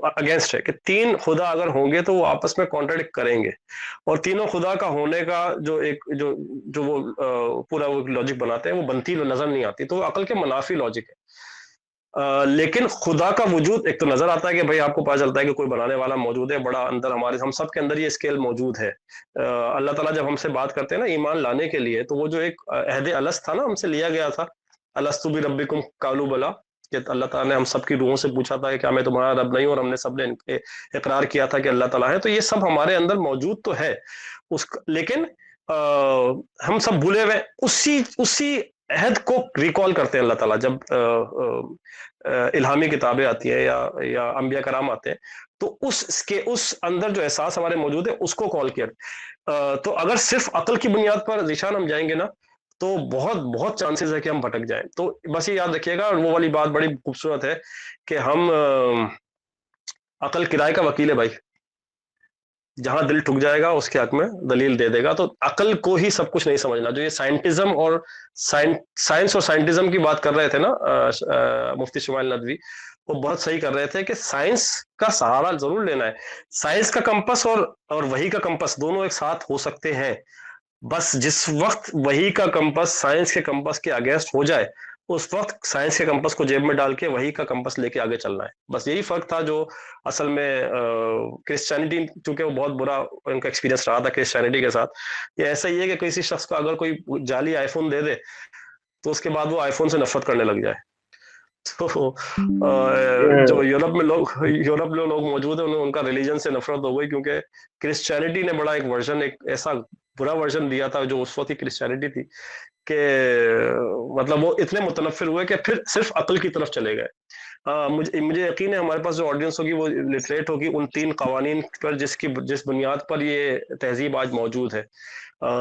[SPEAKER 2] اگینسٹ ہے کہ 3 خدا اگر ہوں گے تو وہ آپس میں کانٹرڈکٹ کریں گے، اور تینوں خدا کا ہونے کا جو ایک جو وہ پورا وہ لاجک بناتے ہیں وہ بنتی نظر نہیں آتی، تو وہ عقل کے منافی لاجک ہے۔ لیکن خدا کا وجود ایک تو نظر آتا ہے کہ بھائی آپ کو پتا چلتا ہے کہ کوئی بنانے والا موجود ہے، بڑا اندر ہمارے ہم سب کے اندر یہ اسکیل موجود ہے۔ اللہ تعالیٰ جب ہم سے بات کرتے ہیں نا ایمان لانے کے لیے، تو وہ جو ایک عہد الست تھا نا ہم سے لیا گیا تھا، الستو بربکم قالوا بلی، کہ اللہ تعالیٰ نے ہم سب کی روحوں سے پوچھا تھا کہ کیا میں تمہارا رب نہیں ہوں، اور ہم نے سب نے اقرار کیا تھا کہ اللہ تعالیٰ ہے۔ تو یہ سب ہمارے اندر موجود تو ہے لیکن ہم سب بھولے ہوئے اسی عہد کو ریکال کرتے ہیں اللہ تعالیٰ جب الہامی کتابیں آتی ہیں یا انبیاء کرام آتے ہیں، تو اس اندر جو احساس ہمارے موجود ہے اس کو کال کیا۔ تو اگر صرف عقل کی بنیاد پر ذیشان ہم جائیں گے نا تو بہت بہت چانسز ہے کہ ہم بھٹک جائیں۔ تو بس یہ یاد رکھیے گا، اور وہ والی بات بڑی خوبصورت ہے کہ ہم عقل کرائے کا وکیل ہے بھائی، جہاں دل ٹھک جائے گا اس کے حق میں دلیل دے دے گا۔ تو عقل کو ہی سب کچھ نہیں سمجھنا۔ جو یہ سائنٹزم اور سائنس اور سائنٹزم کی بات کر رہے تھے نا مفتی شمائل ندوی، وہ بہت صحیح کر رہے تھے کہ سائنس کا سہارا ضرور لینا ہے۔ سائنس کا کمپس اور وحی کا کمپس دونوں ایک ساتھ ہو سکتے ہیں، بس جس وقت وحی کا کمپس سائنس کے کمپس کے اگینسٹ ہو جائے اس وقت سائنس کے کمپس کو جیب میں ڈال کے وحی کا کمپس لے کے آگے چلنا ہے۔ بس یہی فرق تھا جو اصل میں کرسچینٹی، چونکہ وہ بہت برا ان کا ایکسپیرینس رہا تھا کرسچینٹی کے ساتھ، یہ ایسا ہی ہے کہ کسی شخص کو اگر کوئی جعلی آئی فون دے دے تو اس کے بعد وہ آئی فون سے نفرت کرنے لگ جائے۔ تو جو یورپ میں لوگ موجود ہیں ان کا ریلیجن سے نفرت ہو گئی، کیونکہ کرسچینٹی نے بڑا ایک ورژن، ایک ایسا برا ورژن دیا تھا جو اس وقت کی کرسچینٹی تھی، کہ مطلب وہ اتنے متنفر ہوئے کہ پھر صرف عقل کی طرف چلے گئے۔ مجھے یقین ہے ہمارے پاس جو آڈینس ہوگی وہ لٹریٹ ہوگی ان 3 قوانین پر جس بنیاد پر یہ تہذیب آج موجود ہے،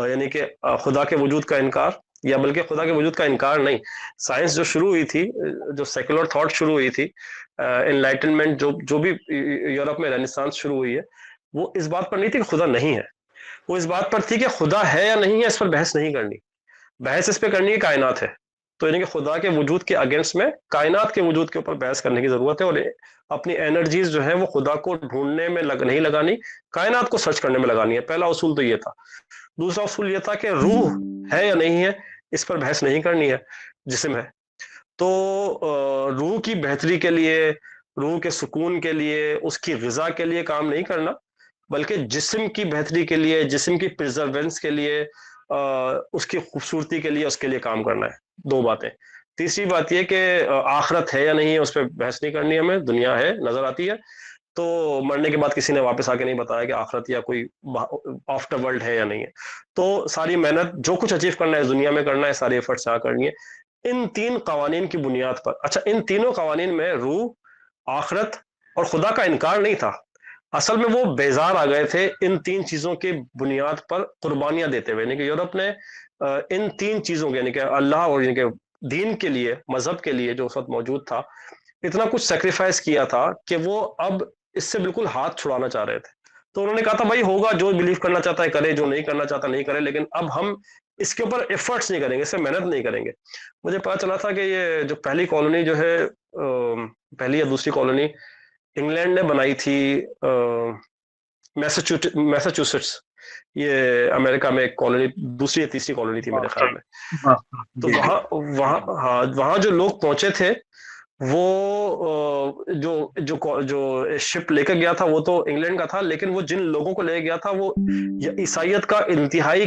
[SPEAKER 2] یعنی کہ خدا کے وجود کا انکار، یا بلکہ خدا کے وجود کا انکار نہیں، سائنس جو شروع ہوئی تھی، جو سیکولر تھاٹ شروع ہوئی تھی، انلائٹنمنٹ جو بھی یورپ میں رینیسانس شروع ہوئی ہے، وہ اس بات پر نہیں تھی کہ خدا نہیں ہے، وہ اس بات پر تھی کہ خدا ہے یا نہیں ہے اس پر بحث نہیں کرنی، بحث اس پہ کرنی ہے کائنات ہے۔ تو یعنی کہ خدا کے وجود کے اگینسٹ میں کائنات کے وجود کے اوپر بحث کرنے کی ضرورت ہے، اور اپنی انرجیز جو ہے وہ خدا کو ڈھونڈنے میں نہیں لگانی، کائنات کو سرچ کرنے میں لگانی ہے۔ پہلا اصول تو یہ تھا۔ دوسرا اصول یہ تھا کہ روح ہے یا نہیں ہے اس پر بحث نہیں کرنی ہے، جسم ہے۔ تو روح کی بہتری کے لیے، روح کے سکون کے لیے، اس کی غذا کے لیے کام نہیں کرنا، بلکہ جسم کی بہتری کے لیے، جسم کی پرزروینس کے لیے، اس کی خوبصورتی کے لیے، اس کے لیے کام کرنا ہے۔ 2 باتیں۔ تیسری بات یہ کہ آخرت ہے یا نہیں ہے اس پہ بحث نہیں کرنی، ہمیں دنیا ہے، نظر آتی ہے، تو مرنے کے بعد کسی نے واپس آ کے نہیں بتایا کہ آخرت یا کوئی آفٹر ورلڈ ہے یا نہیں ہے۔ تو ساری محنت جو کچھ اچیو کرنا ہے اس دنیا میں کرنا ہے، ساری ایفرٹس یہاں کرنی ہے ان 3 قوانین کی بنیاد پر۔ اچھا، ان تینوں قوانین میں روح، آخرت اور خدا کا انکار نہیں تھا، اصل میں وہ بیزار آ گئے تھے ان 3 چیزوں کی بنیاد پر قربانیاں دیتے ہوئے۔ یعنی کہ یورپ نے ان 3 چیزوں کے، یعنی کہ اللہ اور یعنی کہ دین کے لیے، مذہب کے لیے جو اس وقت موجود تھا، اتنا کچھ سیکریفائس کیا تھا کہ وہ اب اس سے بالکل ہاتھ چھڑانا چاہ رہے تھے۔ تو انہوں نے کہا تھا بھائی ہوگا، جو بلیو کرنا چاہتا ہے کرے، جو نہیں کرنا چاہتا نہیں کرے، لیکن اب ہم اس کے اوپر ایفرٹس نہیں کریں گے، اس سے محنت نہیں کریں گے۔ مجھے پتا چلا تھا کہ یہ جو پہلی کالونی جو ہے، پہلی یا دوسری کالونی انگلینڈ نے بنائی تھی، میساچوسٹس، یہ امریکہ میں ایک کالونی، دوسری یا تیسری کالونی تھی میرے خیال میں۔ تو وہاں جو لوگ پہنچے تھے، وہ جو شپ لے کر گیا تھا وہ تو انگلینڈ کا تھا، لیکن وہ جن لوگوں کو لے گیا تھا وہ عیسائیت کا انتہائی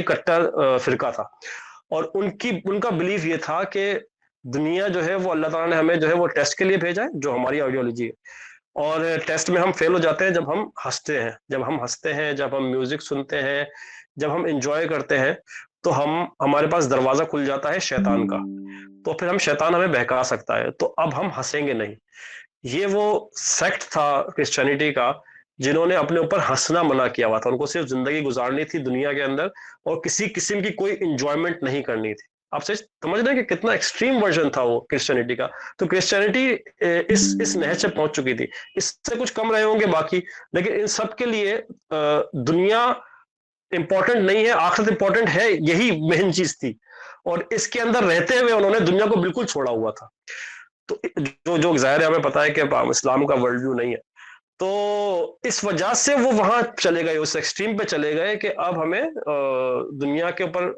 [SPEAKER 2] کٹر فرقہ تھا، اور ان کا بلیف یہ تھا کہ دنیا جو ہے وہ اللہ تعالیٰ نے ہمیں جو ہے وہ ٹیسٹ کے لیے بھیجا ہے، جو ہماری آئیڈیالوجی ہے، اور ٹیسٹ میں ہم فیل ہو جاتے ہیں جب ہم ہنستے ہیں، جب ہم میوزک سنتے ہیں، جب ہم انجوائے کرتے ہیں، تو ہمارے پاس دروازہ کھل جاتا ہے شیطان کا، تو پھر شیطان ہمیں بہکا سکتا ہے، تو اب ہم ہنسیں گے نہیں۔ یہ وہ سیکٹ تھا کرسچینٹی کا جنہوں نے اپنے اوپر ہنسنا منع کیا ہوا تھا، ان کو صرف زندگی گزارنی تھی دنیا کے اندر، اور کسی قسم کی کوئی انجوائمنٹ نہیں کرنی تھی۔ آپ سے سمجھ رہے ہیں کہ کتنا ایکسٹریم ورژن تھا وہ کرسچینٹی کا۔ تو کرسچینٹی اس نہج سے پہنچ چکی تھی، اس سے کچھ کم رہے ہوں گے باقی، لیکن ان سب کے لیے دنیا امپورٹنٹ نہیں ہے، آخرت امپورٹنٹ ہے، یہی مین چیز تھی، اور اس کے اندر رہتے ہوئے انہوں نے دنیا کو بالکل چھوڑا ہوا تھا۔ تو جو ظاہر ہے ہمیں پتا ہے کہ اسلام کا ورلڈ ویو نہیں ہے، تو اس وجہ سے وہ وہاں چلے گئے، اس ایکسٹریم پہ چلے گئے کہ اب ہمیں دنیا کے اوپر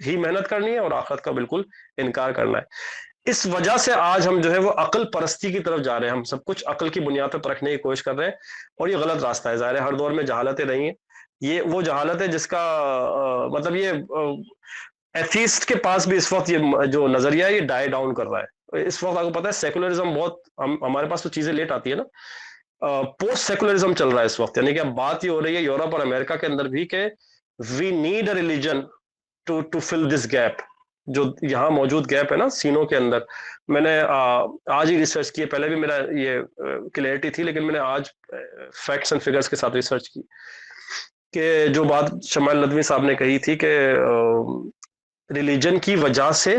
[SPEAKER 2] ہی محنت کرنی ہے اور آخرت کا بالکل انکار کرنا ہے۔ اس وجہ سے آج ہم جو ہے وہ عقل پرستی کی طرف جا رہے ہیں، ہم سب کچھ عقل کی بنیاد پہ پرکھنے کی کوشش کر رہے ہیں، اور یہ غلط راستہ ہے۔ ظاہر ہے ہر دور میں جہالتیں رہی ہیں، یہ وہ جہالت ہے جس کا مطلب یہ ایتھیسٹ کے پاس بھی اس وقت یہ جو نظریہ ہے یہ ڈائی ڈاؤن کر رہا ہے۔ اس وقت آپ کو پتا ہے سیکولرزم بہت ہمارے پاس تو چیزیں لیٹ آتی ہے نا، پوسٹ سیکولرزم چل رہا ہے اس وقت، یعنی کہ اب بات یہ ہو رہی ہے یورپ اور امریکہ کے اندر بھی کہ we need a religion to fill this gap, جو یہاں موجود گیپ ہے نا سینوں کے اندر۔ میں نے آج ہی ریسرچ کی ہے، پہلے بھی میرا یہ کلیئرٹی تھی، لیکن میں نے آج فیکٹس اینڈ فگرز کے ساتھ ریسرچ کی کہ جو بات شمائل ندوی صاحب نے کہی تھی کہ ریلیجن کی وجہ سے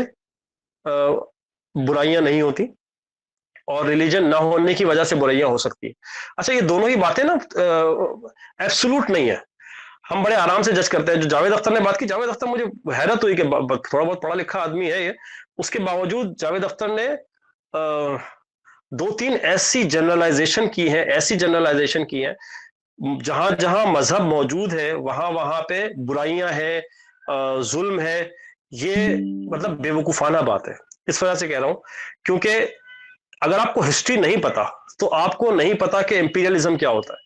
[SPEAKER 2] برائیاں نہیں ہوتی اور ریلیجن نہ ہونے کی وجہ سے برائیاں ہو سکتی ہیں۔ اچھا یہ دونوں ہی باتیں نا ایبسولوٹ نہیں ہے، ہم بڑے آرام سے جج کرتے ہیں۔ جو جاوید اختر نے بات کی، جاوید اختر مجھے حیرت ہوئی کہ تھوڑا بہت پڑھا لکھا آدمی ہے یہ، اس کے باوجود جاوید اختر نے دو تین ایسی جنرلائزیشن کی ہیں جہاں جہاں مذہب موجود ہے وہاں وہاں پہ برائیاں ہیں، ظلم ہے۔ یہ مطلب بے وقوفانہ بات ہے، اس وجہ سے کہہ رہا ہوں کیونکہ اگر آپ کو ہسٹری نہیں پتا تو آپ کو نہیں پتا کہ امپیریلزم کیا ہوتا ہے،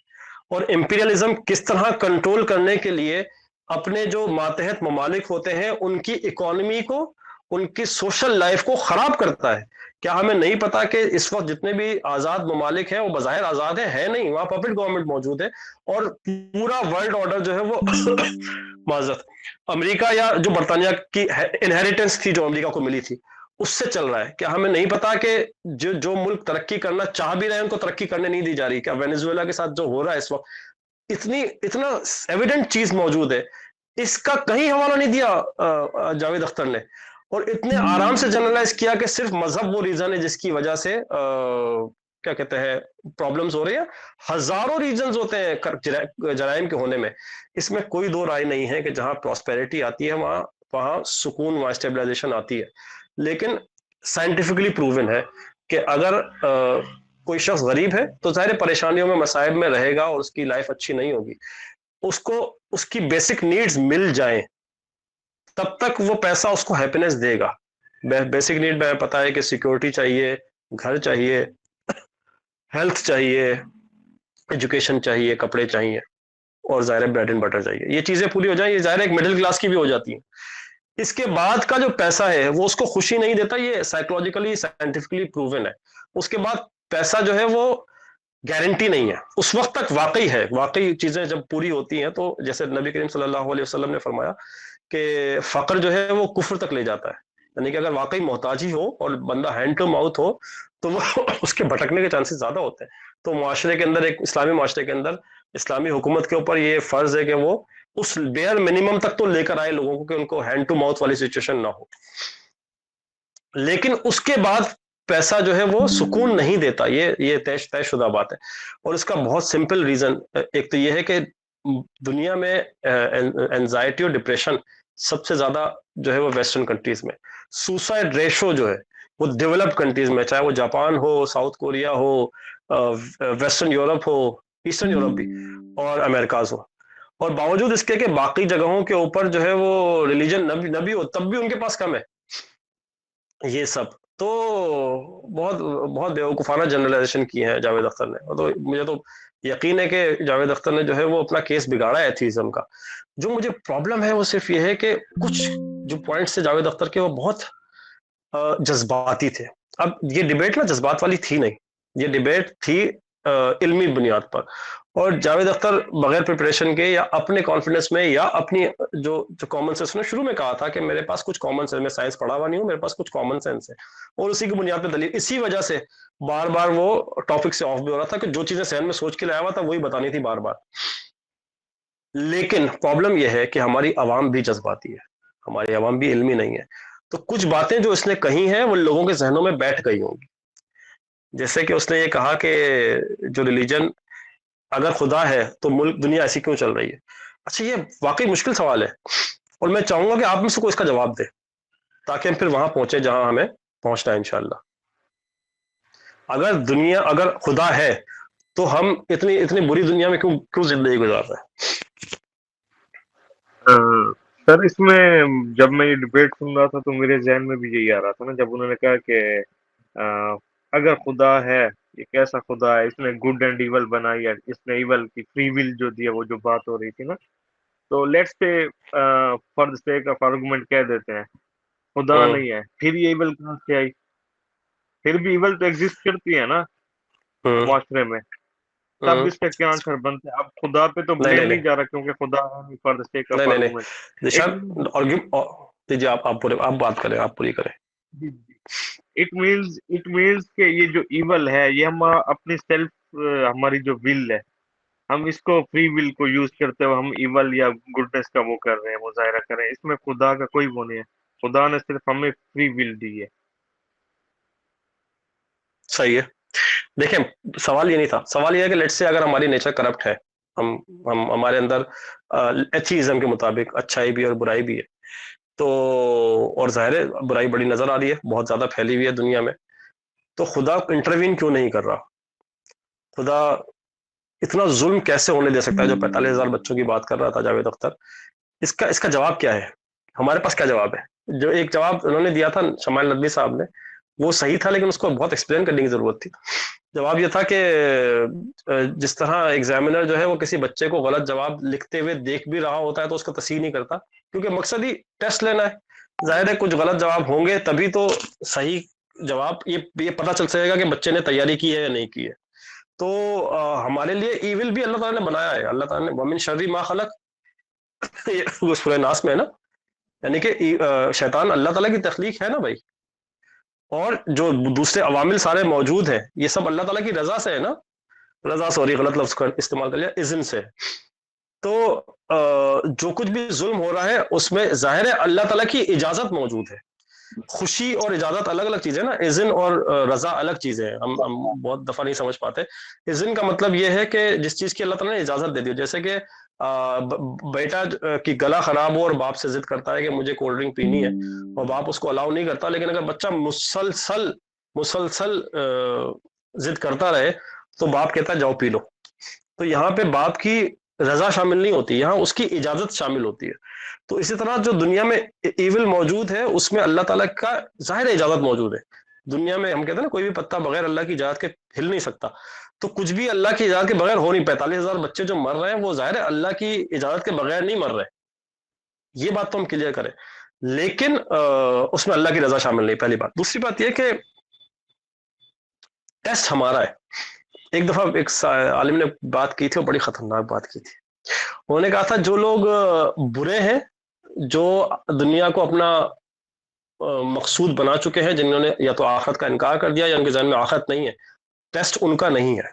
[SPEAKER 2] اور امپیریلزم کس طرح کنٹرول کرنے کے لیے اپنے جو ماتحت ممالک ہوتے ہیں ان کی اکانومی کو، ان کی سوشل لائف کو خراب کرتا ہے۔ کیا ہمیں نہیں پتا کہ اس وقت جتنے بھی آزاد ممالک ہیں وہ بظاہر آزاد ہیں نہیں، وہاں پپٹ گورنمنٹ موجود ہے، اور پورا ورلڈ آرڈر جو ہے وہ معذرت امریکہ یا جو برطانیہ کی انہیریٹنس تھی جو امریکہ کو ملی تھی اس سے چل رہا ہے۔ کیا ہمیں نہیں پتا کہ جو ملک ترقی کرنا چاہ بھی رہے ہیں ان کو ترقی کرنے نہیں دی جا رہی؟ کیا وینیزویلا کے ساتھ جو ہو رہا ہے اس وقت اتنا ایویڈنٹ چیز موجود ہے، اس کا کہیں حوالہ نہیں دیا جاوید اختر نے، اور اتنے آرام سے جنرلائز کیا کہ صرف مذہب وہ ریزن ہے جس کی وجہ سے کیا کہتے ہیں پرابلمز ہو رہی ہیں۔ ہزاروں ریزنز ہوتے ہیں جرائم کے ہونے میں، اس میں کوئی دو رائے نہیں ہے کہ جہاں پراسپیرٹی آتی ہے وہاں سکون، وہاں اسٹیبلائزیشن آتی ہے، لیکن سائنٹیفکلی پروون ہے کہ اگر کوئی شخص غریب ہے تو ظاہر پریشانیوں میں مسائب میں رہے گا اور اس کی لائف اچھی نہیں ہوگی، اس کو اس کی بیسک نیڈز مل جائیں تب تک وہ پیسہ اس کو ہیپینس دے گا۔ بیسک نیڈ میں پتا ہے کہ سیکورٹی چاہیے، گھر چاہیے، ہیلتھ چاہیے، ایجوکیشن چاہیے، کپڑے چاہیے، اور ظاہر بریڈ اینڈ بٹر چاہیے۔ یہ چیزیں پوری ہو جائیں، یہ ظاہر ایک مڈل کلاس کی بھی ہو جاتی ہیں۔ اس کے بعد کا جو پیسہ ہے وہ اس کو خوشی نہیں دیتا، یہ سائیکولوجیکلی سائنٹیفکلی پروون ہے۔ اس کے بعد پیسہ جو ہے وہ گارنٹی نہیں ہے، اس وقت تک واقعی ہے، واقعی چیزیں جب پوری ہوتی ہیں تو جیسے نبی کریم صلی اللہ علیہ وسلم نے فرمایا کہ فقر جو ہے وہ کفر تک لے جاتا ہے، یعنی کہ اگر واقعی محتاجی ہو اور بندہ ہینڈ ٹو ماؤتھ ہو تو وہ اس کے بھٹکنے کے چانسز زیادہ ہوتے ہیں۔ تو معاشرے کے اندر، ایک اسلامی معاشرے کے اندر اسلامی حکومت کے اوپر یہ فرض ہے کہ وہ اس بیئر منیمم تک تو لے کر آئے لوگوں کو کہ ان کو ہینڈ ٹو ماؤتھ والی سچویشن نہ ہو، لیکن اس کے بعد پیسہ جو ہے وہ سکون نہیں دیتا، یہ طے شدہ بات ہے۔ اور اس کا بہت سمپل ریزن ایک تو یہ ہے کہ دنیا میں اینزائٹی اور ڈپریشن سب سے زیادہ جو ہے وہ ویسٹرن کنٹریز میں، سوسائڈ ریشو جو ہے وہ ڈیولپڈ کنٹریز میں، چاہے وہ جاپان ہو، ساؤتھ کوریا ہو، ویسٹرن یورپ ہو، ایسٹرن یورپ بھی، اور امریکاز ہو، اور باوجود اس کے کہ باقی جگہوں کے اوپر جو ہے وہ ریلیجن نبی ہو تب بھی ان کے پاس کم ہے۔ یہ سب تو بہت بہت بیوقوفانہ جنرلائزیشن کی ہے جاوید اختر نے، اور تو مجھے تو یقین ہے کہ جاوید اختر نے جو ہے وہ اپنا کیس بگاڑا ہے ایتھیزم کا۔ جو مجھے پرابلم ہے وہ صرف یہ ہے کہ کچھ جو پوائنٹس تھے جاوید اختر کے وہ بہت جذباتی تھے۔ اب یہ ڈیبیٹ نا جذبات والی تھی نہیں، یہ ڈیبیٹ تھی علمی بنیاد پر، اور جاوید اختر بغیر پریپریشن کے یا اپنے کانفیڈنس میں یا اپنی جو کامن سینس نے شروع میں کہا تھا کہ میرے پاس کچھ کامن سینس، میں سائنس پڑھا ہوا نہیں ہوں، میرے پاس کچھ کامن سینس ہے، اور اسی کی بنیاد پہ دلیل، اسی وجہ سے بار بار وہ ٹاپک سے آف بھی ہو رہا تھا کہ جو چیزیں ذہن میں سوچ کے لایا ہوا تھا وہی بتانی تھی بار بار۔ لیکن پرابلم یہ ہے کہ ہماری عوام بھی جذباتی ہے، ہماری عوام بھی علمی نہیں ہے، تو کچھ باتیں جو اس نے کہی ہیں وہ لوگوں کے ذہنوں میں بیٹھ گئی ہوں گی۔ جیسے کہ اس نے یہ کہا کہ جو ریلیجن اگر خدا ہے تو ملک دنیا ایسی کیوں چل رہی ہے؟ اچھا یہ واقعی مشکل سوال ہے، اور میں چاہوں گا کہ آپ میں سے کوئی اس کا جواب دے تاکہ ہم پھر وہاں پہنچے جہاں ہمیں پہنچنا ہے انشاءاللہ۔ اگر خدا ہے تو ہم اتنی بری دنیا میں کیوں زندگی گزار رہے ہیں؟
[SPEAKER 3] سر اس میں جب میں یہ ڈبیٹ سن رہا تھا تو میرے ذہن میں بھی یہی آ رہا تھا نا، جب انہوں نے کہا کہ اگر خدا ہے، یہ کیسا خدا ہے، اس نے گڈ اینڈ ایول بنائی ہے، اس نے ایول کی فری ول جو دی ہے، وہ جو بات ہو رہی تھی نا، تو let's say for the sake of argument کہہ دیتے ہیں خدا
[SPEAKER 2] ہوں،
[SPEAKER 3] نہیں ہے، پھر یہ ایول کہاں سے آئی؟ پھر بھی ایول تو ایگزسٹ کرتی ہے نا
[SPEAKER 2] ہوں،
[SPEAKER 3] معاشرے میں، تب
[SPEAKER 2] ہوں۔
[SPEAKER 3] اس کا کیا آنسر بنتا ہے؟ اب خدا پہ تو
[SPEAKER 2] نہیں
[SPEAKER 3] بلیم
[SPEAKER 2] نہیں
[SPEAKER 3] نہیں
[SPEAKER 2] نہیں
[SPEAKER 3] جا رہا کیونکہ خدا ہے نہیں، فار دا سیک آف
[SPEAKER 2] نہیں نہیں نہیں
[SPEAKER 3] آرگومنٹ
[SPEAKER 2] نشان، دیجیے آپ بات کریں، آپ پوری کریں۔
[SPEAKER 3] اٹ مینس کہ یہ جو ایول ہے یہ ہم اپنی سیلف، ہماری جو ول ہے، ہم اس کو فری ول کو یوز کرتے ہوئے ہم ایول یا گڈنس کا وہ کر رہے ہیں، مظاہرہ کر رہے ہیں، اس میں خدا کا کوئی وہ نہیں ہے، خدا نے صرف ہمیں فری ول دی ہے۔
[SPEAKER 2] صحیح ہے۔ دیکھیں، سوال یہ نہیں تھا، سوال یہ ہے کہ لیٹ سے اگر ہماری نیچر کرپٹ ہے، ہمارے اندر ایتھیزم کے مطابق اچھائی بھی اور برائی بھی ہے، تو اور ظاہر ہے برائی بڑی نظر آ رہی ہے، بہت زیادہ پھیلی ہوئی ہے دنیا میں، تو خدا انٹروین کیوں نہیں کر رہا؟ خدا اتنا ظلم کیسے ہونے دے سکتا ہے؟ جو 45,000 بچوں کی بات کر رہا تھا جاوید اختر، اس کا جواب کیا ہے؟ ہمارے پاس کیا جواب ہے؟ جو ایک جواب انہوں نے دیا تھا شمائل ندوی صاحب نے، وہ صحیح تھا لیکن اس کو بہت ایکسپلین کرنے کی ضرورت تھی۔ جواب یہ تھا کہ جس طرح ایگزامینر جو ہے وہ کسی بچے کو غلط جواب لکھتے ہوئے دیکھ بھی رہا ہوتا ہے تو اس کا تصحیح نہیں کرتا، کیونکہ مقصد ہی ٹیسٹ لینا ہے، ظاہر ہے کچھ غلط جواب ہوں گے تبھی تو صحیح جواب یہ پتہ چل سکے گا کہ بچے نے تیاری کی ہے یا نہیں کی ہے۔ تو ہمارے لیے ایول بھی اللہ تعالیٰ نے بنایا ہے، اللہ تعالیٰ نے وَمِن شَرِّ مَا خَلَق، وہ سورہ ناس میں ہے نا، یعنی کہ شیطان اللہ تعالیٰ کی تخلیق ہے نا بھائی، اور جو دوسرے عوامل سارے موجود ہیں یہ سب اللہ تعالیٰ کی رضا سے ہے نا، رضا، سوری غلط لفظ کا استعمال کر لیا، اذن سے۔ تو جو کچھ بھی ظلم ہو رہا ہے اس میں ظاہر ہے اللہ تعالیٰ کی اجازت موجود ہے۔ خوشی اور اجازت الگ الگ چیزیں نا، اذن اور رضا الگ چیزیں ہیں، ہم بہت دفعہ نہیں سمجھ پاتے۔ اذن کا مطلب یہ ہے کہ جس چیز کی اللہ تعالیٰ نے اجازت دے دی، جیسے کہ بیٹا کی گلا خراب ہو اور باپ سے ضد کرتا ہے کہ مجھے کولڈ ڈرنک پینی ہے، اور باپ اس کو الاؤ نہیں کرتا، لیکن اگر بچہ مسلسل ضد کرتا رہے تو باپ کہتا ہے جاؤ پی لو۔ تو یہاں پہ باپ کی رضا شامل نہیں ہوتی، یہاں اس کی اجازت شامل ہوتی ہے۔ تو اسی طرح جو دنیا میں ایول موجود ہے اس میں اللہ تعالیٰ کا ظاہر اجازت موجود ہے۔ دنیا میں ہم کہتے ہیں نا کوئی بھی پتا بغیر اللہ کی اجازت کے ہل نہیں سکتا، تو کچھ بھی اللہ کی اجازت کے بغیر ہو نہیں۔ 45,000 بچے جو مر رہے ہیں وہ ظاہر ہے اللہ کی اجازت کے بغیر نہیں مر رہے، یہ بات تو ہم کلیئر کریں، لیکن اس میں اللہ کی رضا شامل نہیں، پہلی بات۔ دوسری بات یہ کہ ٹیسٹ ہمارا ہے۔ ایک دفعہ ایک عالم نے بات کی تھی اور بڑی خطرناک بات کی تھی، انہوں نے کہا تھا جو لوگ برے ہیں، جو دنیا کو اپنا مقصود بنا چکے ہیں، جنہوں نے یا تو آخرت کا انکار کر دیا یا ان کے ذہن میں آخرت نہیں ہے، ٹیسٹ ان کا نہیں ہے،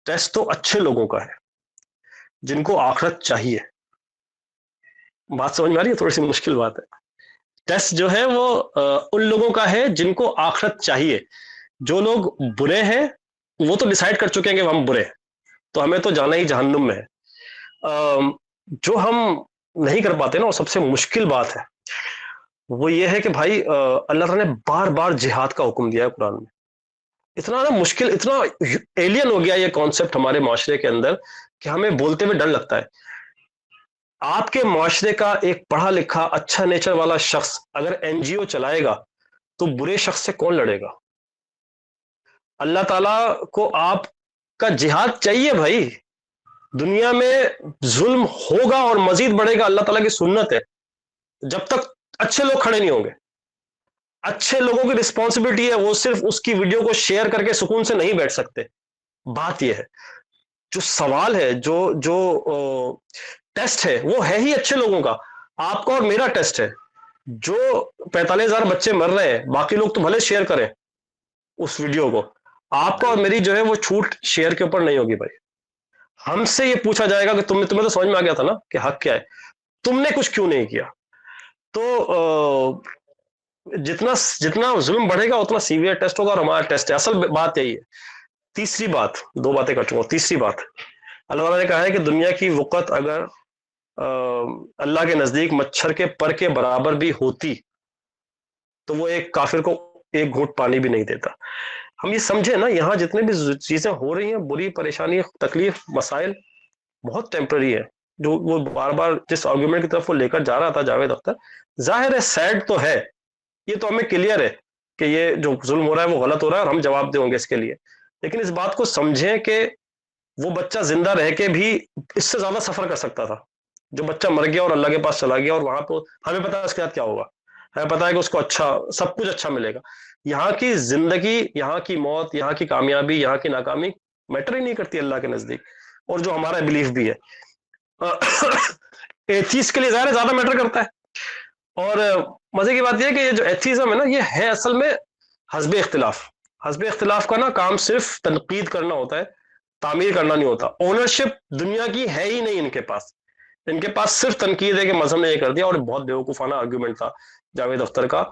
[SPEAKER 2] ٹیسٹ تو اچھے لوگوں کا ہے جن کو آخرت چاہیے۔ بات سمجھ میں آ رہی ہے؟ تھوڑی سی مشکل بات ہے۔ ٹیسٹ جو ہے وہ ان لوگوں کا ہے جن کو آخرت چاہیے۔ جو لوگ برے ہیں وہ تو ڈیسائیڈ کر چکے ہیں کہ ہم برے ہیں تو ہمیں تو جانا ہی جہنم میں ہے۔ جو ہم نہیں کر پاتے نا، وہ سب سے مشکل بات ہے، وہ یہ ہے کہ بھائی اللہ تعالیٰ نے بار بار جہاد کا حکم دیا ہے قرآن میں۔ اتنا نا مشکل، اتنا ایلین ہو گیا یہ کانسیپٹ ہمارے معاشرے کے اندر کہ ہمیں بولتے ہوئے ڈر لگتا ہے۔ آپ کے معاشرے کا ایک پڑھا لکھا اچھا نیچر والا شخص اگر این جی او چلائے گا تو برے شخص سے کون لڑے گا؟ اللہ تعالیٰ کو آپ کا جہاد چاہیے بھائی، دنیا میں ظلم ہوگا اور مزید بڑھے گا، اللہ تعالیٰ کی سنت ہے، جب تک اچھے لوگ کھڑے نہیں ہوں گے۔ اچھے لوگوں کی رسپانسبلٹی ہے، وہ صرف اس کی ویڈیو کو شیئر کر کے سکون سے نہیں بیٹھ سکتے۔ بات یہ ہے، جو سوال ہے، جو ٹیسٹ ہے وہ ہے ہی اچھے لوگوں کا، آپ کا اور میرا ٹیسٹ ہے۔ جو 45,000 بچے مر رہے ہیں، باقی لوگ تو بھلے شیئر کریں اس ویڈیو کو، آپ کا اور میری جو ہے وہ چھوٹ شیئر کے اوپر نہیں ہوگی بھائی۔ ہم سے یہ پوچھا جائے گا کہ تمہیں تو سمجھ میں آ گیا تھا نا کہ حق کیا ہے، تم نے کچھ کیوں نہیں کیا؟ تو جتنا ظلم بڑھے گا اتنا سیویئر ٹیسٹ ہوگا، اور ہمارا ٹیسٹ ہے۔ اصل بات یہی ہے۔ تیسری بات، 2 باتیں کر چکا ہوں، تیسری بات، اللہ تعالیٰ نے کہا ہے کہ دنیا کی وقت اگر اللہ کے نزدیک مچھر کے پر کے برابر بھی ہوتی تو وہ ایک کافر کو ایک گھونٹ پانی بھی نہیں دیتا۔ ہم یہ سمجھے نا یہاں جتنے بھی چیزیں ہو رہی ہیں بری پریشانی تکلیف مسائل بہت ٹیمپرری ہے. جو وہ بار بار جس آرگومنٹ کی طرف وہ لے کر جا رہا تھا جاوید اختر, ظاہر ہے سیڈ تو ہے, یہ تو ہمیں کلیئر ہے کہ یہ جو ظلم ہو رہا ہے وہ غلط ہو رہا ہے اور ہم جواب دیں گے اس کے لیے, لیکن اس بات کو سمجھیں کہ وہ بچہ زندہ رہ کے بھی اس سے زیادہ سفر کر سکتا تھا. جو بچہ مر گیا اور اللہ کے پاس چلا گیا اور وہاں پہ ہمیں پتا ہے اس کے بعد کیا ہوگا, ہمیں پتا ہے کہ اس کو اچھا سب کچھ اچھا ملے گا. یہاں کی زندگی, یہاں کی موت, یہاں کی کامیابی, یہاں کی ناکامی میٹر ہی نہیں کرتی اللہ کے نزدیک, اور جو ہمارا بلیف بھی ہے ایتھیس کے لیے ظاہر زیادہ میٹر کرتا ہے. اور مزے کی بات یہ ہے کہ یہ جو ایتھیزم ہے نا یہ ہے اصل میں حزب اختلاف. حزب اختلاف کا نا کام صرف تنقید کرنا ہوتا ہے, تعمیر کرنا نہیں ہوتا. اونرشپ دنیا کی ہے ہی نہیں ان کے پاس, ان کے پاس صرف تنقید ہے کہ مذہب نے یہ کر دیا. اور بہت بیوقوفانہ آرگیومنٹ تھا جاوید اختر کا.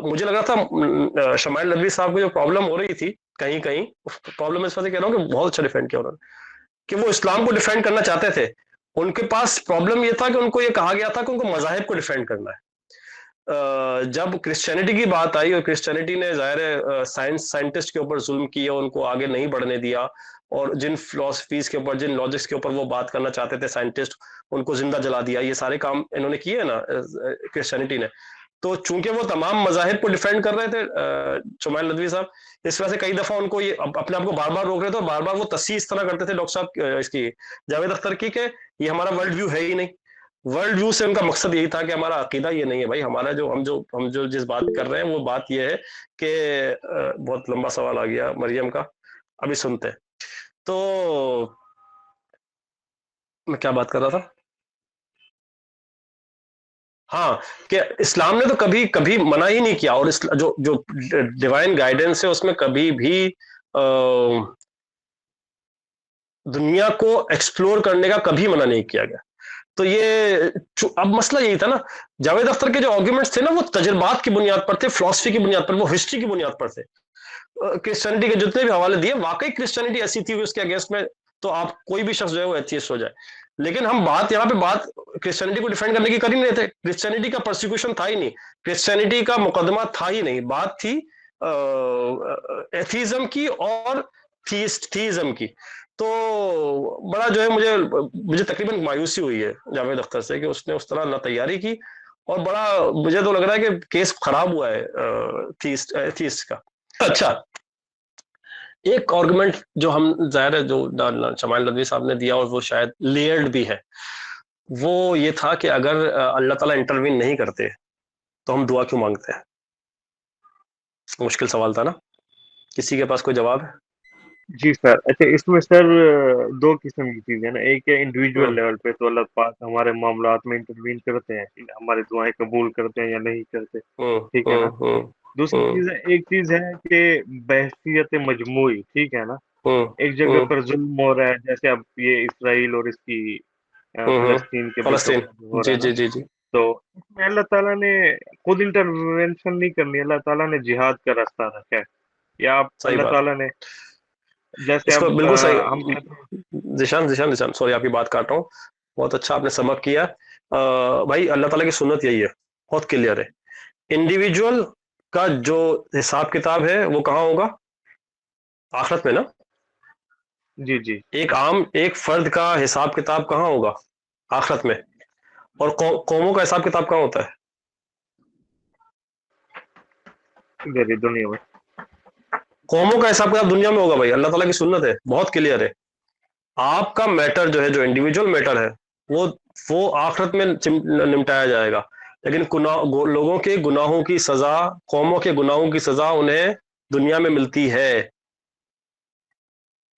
[SPEAKER 2] مجھے لگ رہا تھا شمائل ندوی صاحب کو جو پرابلم ہو رہی تھی کہیں کہیں, پرابلم اس وجہ سے کہہ رہا ہوں کہ بہت اچھا ڈیفینڈ کیا انہوں نے, کہ وہ اسلام کو ڈیفینڈ کرنا چاہتے تھے. ان کے پاس پرابلم یہ تھا کہ ان کو یہ کہا گیا تھا کہ ان کو مذاہب کو ڈیفینڈ کرنا ہے. جب کرسچینٹی کی بات آئی اور کرسچینٹی نے ظاہر سائنٹسٹ کے اوپر ظلم کیا, ان کو آگے نہیں بڑھنے دیا, اور جن فلاسفیز کے اوپر جن لاجکس کے اوپر وہ بات کرنا چاہتے تھے سائنٹسٹ, ان کو زندہ جلا دیا. یہ سارے کام انہوں نے کیے نا کرسچینٹی نے. تو چونکہ وہ تمام مذاہب کو ڈیفینڈ کر رہے تھے شمائل ندوی صاحب, اس وجہ سے کئی دفعہ ان کو یہ اپنے آپ کو بار بار روک رہے تھے, اور بار بار وہ تصحیح اس طرح کرتے تھے ڈاکٹر صاحب اس کی جاوید اختر کی کہ یہ ہمارا ورلڈ ویو ہے ہی نہیں. ورلڈ ویو سے ان کا مقصد یہی تھا کہ ہمارا عقیدہ یہ نہیں ہے بھائی, ہمارا جو ہم جو جس بات کر رہے ہیں وہ بات یہ ہے کہ بہت لمبا سوال آ گیا مریم کا, ابھی سنتے ہیں. تو میں کیا بات کر رہا تھا, ہاں کہ اسلام نے تو کبھی منع ہی نہیں کیا, اور جو ڈیوائن گائیڈنس ہے اس میں کبھی بھی دنیا کو ایکسپلور کرنے کا کبھی منع نہیں کیا گیا. تو یہ اب مسئلہ یہی تھا نا, جاوید اختر کے جو آرگومنٹس تھے نا وہ تجربات کی بنیاد پر تھے, فلسفی کی بنیاد پر, وہ ہسٹری کی بنیاد پر تھے. کرسچینٹی کے جتنے بھی حوالے دیے واقعی کرسچینٹی ایسی تھی اس کے اگینسٹ میں تو آپ کوئی بھی شخص جو ہے وہ ایتھیسٹ ہو جائے. لیکن ہم بات یہاں پہ بات کرسچینٹی کو ڈیفینڈ کرنے کی کر ہی نہیں تھے. کرسچینٹی کا پرسیکیوشن تھا ہی نہیں, کرسچینٹی کا مقدمہ تھا ہی نہیں, بات تھی ایتھیزم کی اور تھیزم کی. تو بڑا جو ہے مجھے تقریباً مایوسی ہوئی ہے جاوید اختر سے کہ اس نے اس طرح نہ تیاری کی, اور بڑا مجھے تو لگ رہا ہے کہ کیس خراب ہوا ہے تھیسٹ کا. اچھا, ایک آرگومنٹ جو ہم ظاہر ہے جو شمائل ندوی صاحب نے دیا, اور وہ شاید لیئرڈ بھی ہے, وہ یہ تھا کہ اگر اللہ تعالیٰ انٹروین نہیں کرتے تو ہم دعا کیوں مانگتے ہیں. مشکل سوال تھا نا, کسی کے پاس کوئی جواب ہے؟
[SPEAKER 3] جی سر. اچھا, اس میں سر دو قسم کی چیزیں نا, ایک ہے انڈیویجول لیول پہ تو اللہ پاک ہمارے معاملات میں انٹروین کرتے ہیں, ہماری دعائیں قبول کرتے ہیں یا نہیں کرتے, ٹھیک ہے نا. دوسری چیز ہے, ایک چیز ہے کہ بحثیت مجموعی, ٹھیک ہے نا, ایک جگہ پر ظلم ہو رہا ہے, جیسے اب یہ اسرائیل اور اس کی فلسطین کے بچوں کا ہو رہا ہے نا, تو اس میں اللہ تعالیٰ نے خود انٹرونشن نہیں کرنی, اللہ تعالیٰ نے جہاد کا راستہ رکھا ہے, یا آپ اللہ تعالیٰ نے جیسے
[SPEAKER 2] اس کو
[SPEAKER 3] اب
[SPEAKER 2] بالکل صحیح.
[SPEAKER 3] ہم
[SPEAKER 2] ذیشان سوری آپ کی بات کاٹ رہا ہوں, بہت اچھا آپ نے سمپ کیا. بھائی اللہ تعالیٰ کی سنت یہی ہے, بہت کلیئر ہے. انڈیویجول کا جو حساب کتاب ہے وہ کہاں ہوگا, آخرت میں نا.
[SPEAKER 3] جی جی.
[SPEAKER 2] ایک فرد کا حساب کتاب کہاں ہوگا, آخرت میں. اور قوموں کا حساب کتاب کہاں ہوتا ہے,
[SPEAKER 3] دنیا میں.
[SPEAKER 2] قوموں کا حساب کتاب دنیا میں ہوگا بھائی, اللہ تعالیٰ کی سنت ہے, بہت کلیئر ہے. آپ کا میٹر جو ہے, جو انڈیویجول میٹر ہے, وہ آخرت میں نمٹایا جائے گا, لیکن لوگوں کے گناہوں کی سزا, قوموں کے گناہوں کی سزا انہیں دنیا میں ملتی ہے.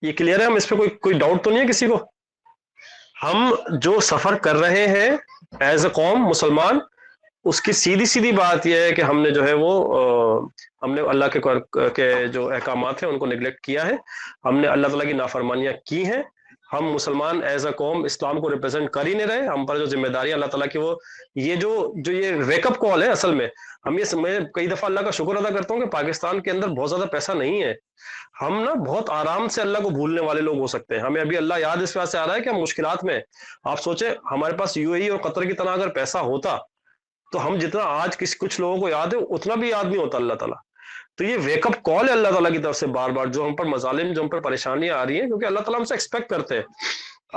[SPEAKER 2] یہ کلیئر ہے, ہم اس پہ کوئی ڈاؤٹ تو نہیں ہے کسی کو. ہم جو سفر کر رہے ہیں ایز اے قوم مسلمان, اس کی سیدھی بات یہ ہے کہ ہم نے جو ہے وہ ہم نے اللہ کے جو احکامات ہیں ان کو نگلیکٹ کیا ہے, ہم نے اللہ تعالیٰ کی نافرمانیاں کی ہیں. ہم مسلمان ایز اے قوم اسلام کو ریپرزینٹ کر ہی نہیں رہے. ہم پر جو ذمہ داری اللہ تعالیٰ کی وہ یہ جو ویک اپ کال ہے اصل میں, میں کئی دفعہ اللہ کا شکر ادا کرتا ہوں کہ پاکستان کے اندر بہت زیادہ پیسہ نہیں ہے. ہم نا بہت آرام سے اللہ کو بھولنے والے لوگ ہو سکتے ہیں. ہمیں ابھی اللہ یاد اس وجہ سے آ رہا ہے کہ ہم مشکلات میں. آپ سوچیں ہمارے پاس UAE اور قطر کی طرح اگر پیسہ ہوتا تو ہم جتنا آج کچھ لوگوں کو یاد ہے اتنا بھی یاد نہیں ہوتا اللہ تعالیٰ. تو یہ ویک اپ کال ہے اللہ تعالیٰ کی طرف سے بار بار، جو ہم پر مظالم، جو ہم پر پریشانیاں آ رہی ہیں، کیونکہ اللہ تعالیٰ ہم سے ایکسپیکٹ کرتے ہیں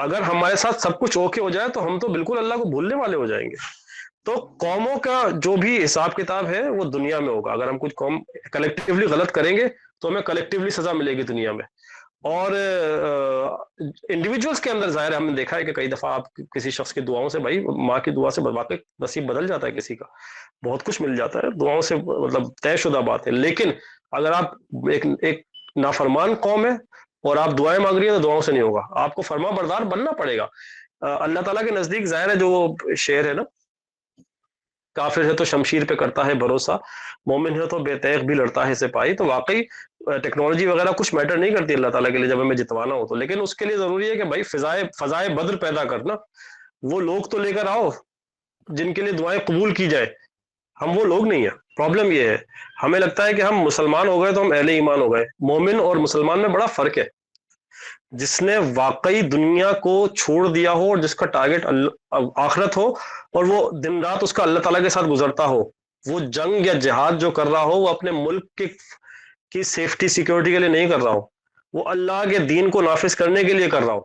[SPEAKER 2] اگر ہمارے ساتھ سب کچھ اوکے ہو جائے تو ہم تو بالکل اللہ کو بھولنے والے ہو جائیں گے. تو قوموں کا جو بھی حساب کتاب ہے وہ دنیا میں ہوگا. اگر ہم کچھ قوم کلیکٹیولی غلط کریں گے تو ہمیں کلیکٹیولی سزا ملے گی دنیا میں. اور انڈیویجولس کے اندر ظاہر ہم نے دیکھا ہے کہ کئی دفعہ آپ کسی شخص کی دعاؤں سے، بھائی ماں کی دعا سے واقعی نصیب بدل جاتا ہے، کسی کا بہت کچھ مل جاتا ہے دعاؤں سے، مطلب طے شدہ بات ہے. لیکن اگر آپ ایک نافرمان قوم ہے اور آپ دعائیں مانگ رہی ہیں تو دعاؤں سے نہیں ہوگا، آپ کو فرما بردار بننا پڑے گا. اللہ تعالیٰ کے نزدیک ظاہر ہے جو وہ شعر ہے نا، کافر ہے تو شمشیر پہ کرتا ہے بھروسہ، مومن ہے تو بے تیغ بھی لڑتا ہے سپاہی. تو واقعی ٹیکنالوجی وغیرہ کچھ میٹر نہیں کرتی اللہ تعالیٰ کے لیے جب ہمیں جتوانا ہو تو، لیکن اس کے لیے ضروری ہے کہ بھائی فضائے بدر پیدا کرنا، وہ لوگ تو لے کر آؤ جن کے لیے دعائیں قبول کی جائے. ہم وہ لوگ نہیں ہیں. پرابلم یہ ہے ہمیں لگتا ہے کہ ہم مسلمان ہو گئے تو ہم اہل ایمان ہو گئے. مومن اور مسلمان میں بڑا فرق ہے. جس نے واقعی دنیا کو چھوڑ دیا ہو اور جس کا ٹارگٹ آخرت ہو اور وہ دن رات اس کا اللہ تعالیٰ کے ساتھ گزرتا ہو، وہ جنگ یا جہاد جو کر رہا ہو وہ اپنے ملک کی سیفٹی سیکیورٹی کے لیے نہیں کر رہا ہو، وہ اللہ کے دین کو نافذ کرنے کے لیے کر رہا ہو،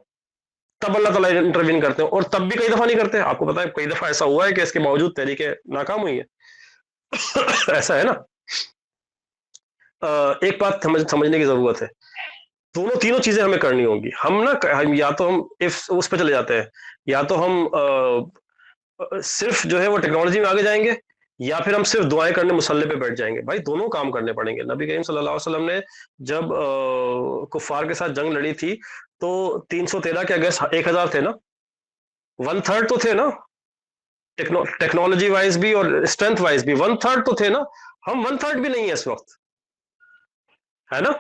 [SPEAKER 2] تب اللہ تعالیٰ انٹروین کرتے ہیں. اور تب بھی کئی دفعہ نہیں کرتے. آپ کو پتا ہے کئی دفعہ ایسا ہوا ہے کہ اس کے باوجود تحریکیں ناکام ہوئی ہے. ایسا ہے نا. ایک بات سمجھنے کی ضرورت ہے، تینوں چیزیں ہمیں کرنی ہوں گی. ہم نا یا تو ہم اس پہ چلے جاتے ہیں، یا تو ہم صرف جو ہے وہ ٹیکنالوجی میں آگے جائیں گے، یا پھر ہم صرف دعائیں کرنے مسلح پہ بیٹھ جائیں گے. بھائی دونوں کام کرنے پڑیں گے. نبی کریم صلی اللہ علیہ وسلم نے جب کفار کے ساتھ جنگ لڑی تھی تو 313 کے اگینسٹ 1000 تھے نا، 1/3 تو تھے نا، ٹیکنالوجی وائز بھی اور اسٹرینتھ وائز بھی 1/3 تو تھے نا. ہم 1/3 بھی نہیں ہے اس وقت، ہے نا.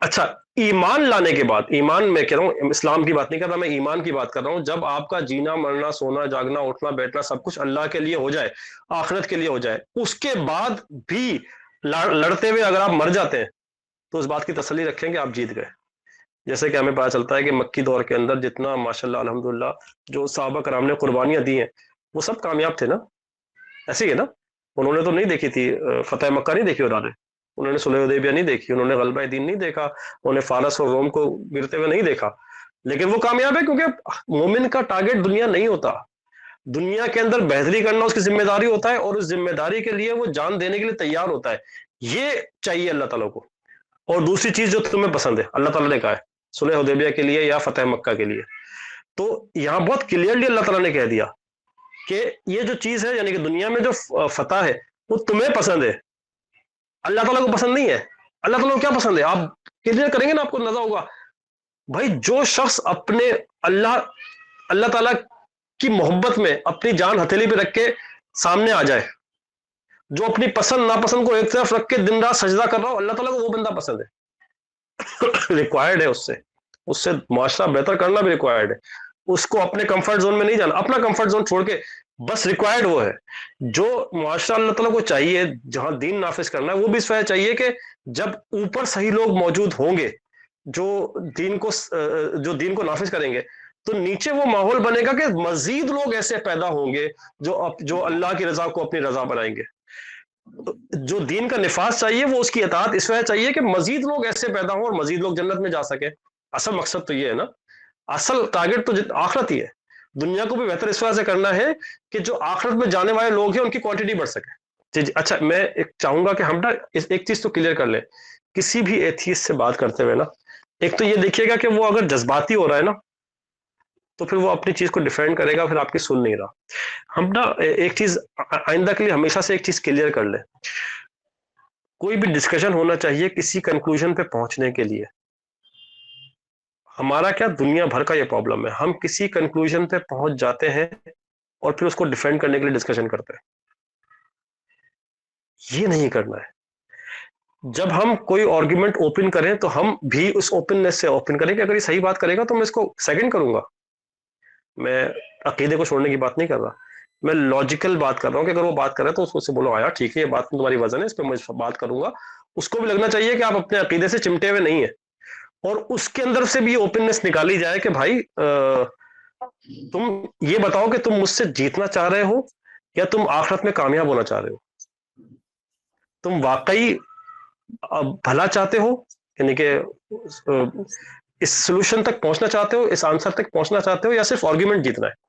[SPEAKER 2] اچھا، ایمان لانے کے بعد، ایمان میں کہہ رہا ہوں، اسلام کی بات نہیں کر رہا میں، ایمان کی بات کر رہا ہوں. جب آپ کا جینا مرنا سونا جاگنا اٹھنا بیٹھنا سب کچھ اللہ کے لیے ہو جائے، آخرت کے لیے ہو جائے، اس کے بعد بھی لڑتے ہوئے اگر آپ مر جاتے ہیں تو اس بات کی تسلی رکھیں کہ آپ جیت گئے. جیسے کہ ہمیں پتا چلتا ہے کہ مکی دور کے اندر جتنا ماشاءاللہ الحمدللہ جو صحابہ کرام نے قربانیاں دی ہیں وہ سب کامیاب تھے نا. ایسے ہی ہے نا. انہوں نے تو نہیں دیکھی تھی فتح مکہ، نہیں دیکھی انہوں نے صلح حدیبیہ نہیں دیکھی، انہوں نے غلبہ دین نہیں دیکھا، انہوں نے فارس اور روم کو گرتے ہوئے نہیں دیکھا، لیکن وہ کامیاب ہے کیونکہ مومن کا ٹارگٹ دنیا نہیں ہوتا. دنیا کے اندر بہتری کرنا اس کی ذمہ داری ہوتا ہے، اور اس ذمہ داری کے لیے وہ جان دینے کے لیے تیار ہوتا ہے. یہ چاہیے اللہ تعالیٰ کو. اور دوسری چیز جو تمہیں پسند ہے، اللہ تعالیٰ نے کہا ہے صلح حدیبیہ کے لیے یا فتح مکہ کے لیے، تو یہاں بہت کلیئرلی اللہ تعالیٰ نے کہہ دیا کہ یہ جو چیز ہے، یعنی کہ دنیا میں جو فتح ہے وہ تمہیں پسند ہے، اللہ تعالیٰ کو پسند نہیں ہے. اللہ تعالیٰ کو کیا پسند ہے؟ آپ کلیئر کریں گے نا آپ کو اندازہ ہوگا. بھائی جو شخص اپنے اللہ تعالیٰ کی محبت میں اپنی جان ہتھیلی پہ رکھ کے سامنے آ جائے، جو اپنی پسند ناپسند کو ایک طرف رکھ کے دن رات سجدہ کر رہا ہو، اللہ تعالیٰ کو وہ بندہ پسند ہے. ریکوائرڈ ہے اس سے معاشرہ بہتر کرنا بھی ریکوائرڈ ہے. اس کو اپنے کمفرٹ زون میں نہیں جانا، اپنا کمفرٹ زون چھوڑ کے بس ریکوائرڈ وہ ہے جو معاشرہ اللہ تعالیٰ کو چاہیے. جہاں دین نافذ کرنا ہے وہ بھی اس وجہ چاہیے کہ جب اوپر صحیح لوگ موجود ہوں گے جو دین کو نافذ کریں گے، تو نیچے وہ ماحول بنے گا کہ مزید لوگ ایسے پیدا ہوں گے جو اللہ کی رضا کو اپنی رضا بنائیں گے. جو دین کا نفاذ چاہیے وہ اس کی اطاعت اس وجہ چاہیے کہ مزید لوگ ایسے پیدا ہوں اور مزید لوگ جنت میں جا سکے. اصل مقصد تو یہ ہے نا، اصل ٹارگٹ تو آخرت ہی ہے. دنیا کو بھی بہتر اس وجہ سے کرنا ہے کہ جو آخرت میں جانے والے لوگ ہیں ان کی کوانٹٹی بڑھ سکے. جی اچھا، میں چاہوں گا کہ ہم نا ایک چیز تو کلیئر کر لیں. کسی بھی ایتھیسٹ سے بات کرتے ہوئے نا، ایک تو یہ دیکھیے گا کہ وہ اگر جذباتی ہو رہا ہے نا تو پھر وہ اپنی چیز کو ڈیفینڈ کرے گا، پھر آپ کی سن نہیں رہا. ہم نا ایک چیز آئندہ کے لیے ہمیشہ سے ایک چیز کلیئر کر لیں. کوئی بھی ڈسکشن ہونا چاہیے کسی کنکلوژن پہ پہنچنے کے لیے. ہمارا کیا دنیا بھر کا یہ پرابلم ہے، ہم کسی کنکلوژن پہ پہنچ جاتے ہیں اور پھر اس کو ڈیفینڈ کرنے کے لیے ڈسکشن کرتے ہیں. یہ نہیں کرنا ہے. جب ہم کوئی آرگیومنٹ اوپن کریں تو ہم بھی اس اوپننس سے اوپن کریں کہ اگر یہ صحیح بات کرے گا تو میں اس کو سیکنڈ کروں گا. میں عقیدے کو چھوڑنے کی بات نہیں کر رہا، میں لاجیکل بات کر رہا ہوں کہ اگر وہ بات کرے تو اس کو سے بولو آیا ٹھیک ہے یہ بات تمہاری وزن ہے، اس پہ میں بات کروں گا. اس کو بھی لگنا چاہیے کہ آپ اپنے عقیدے سے چمٹے ہوئے نہیں ہیں، اور اس کے اندر سے بھی اوپننس نکالی جائے کہ بھائی تم یہ بتاؤ کہ تم مجھ سے جیتنا چاہ رہے ہو یا تم آخرت میں کامیاب ہونا چاہ رہے ہو. تم واقعی بھلا چاہتے ہو، یعنی کہ اس سولوشن تک پہنچنا چاہتے ہو، اس آنسر تک پہنچنا چاہتے ہو، یا صرف آرگیومنٹ جیتنا ہے؟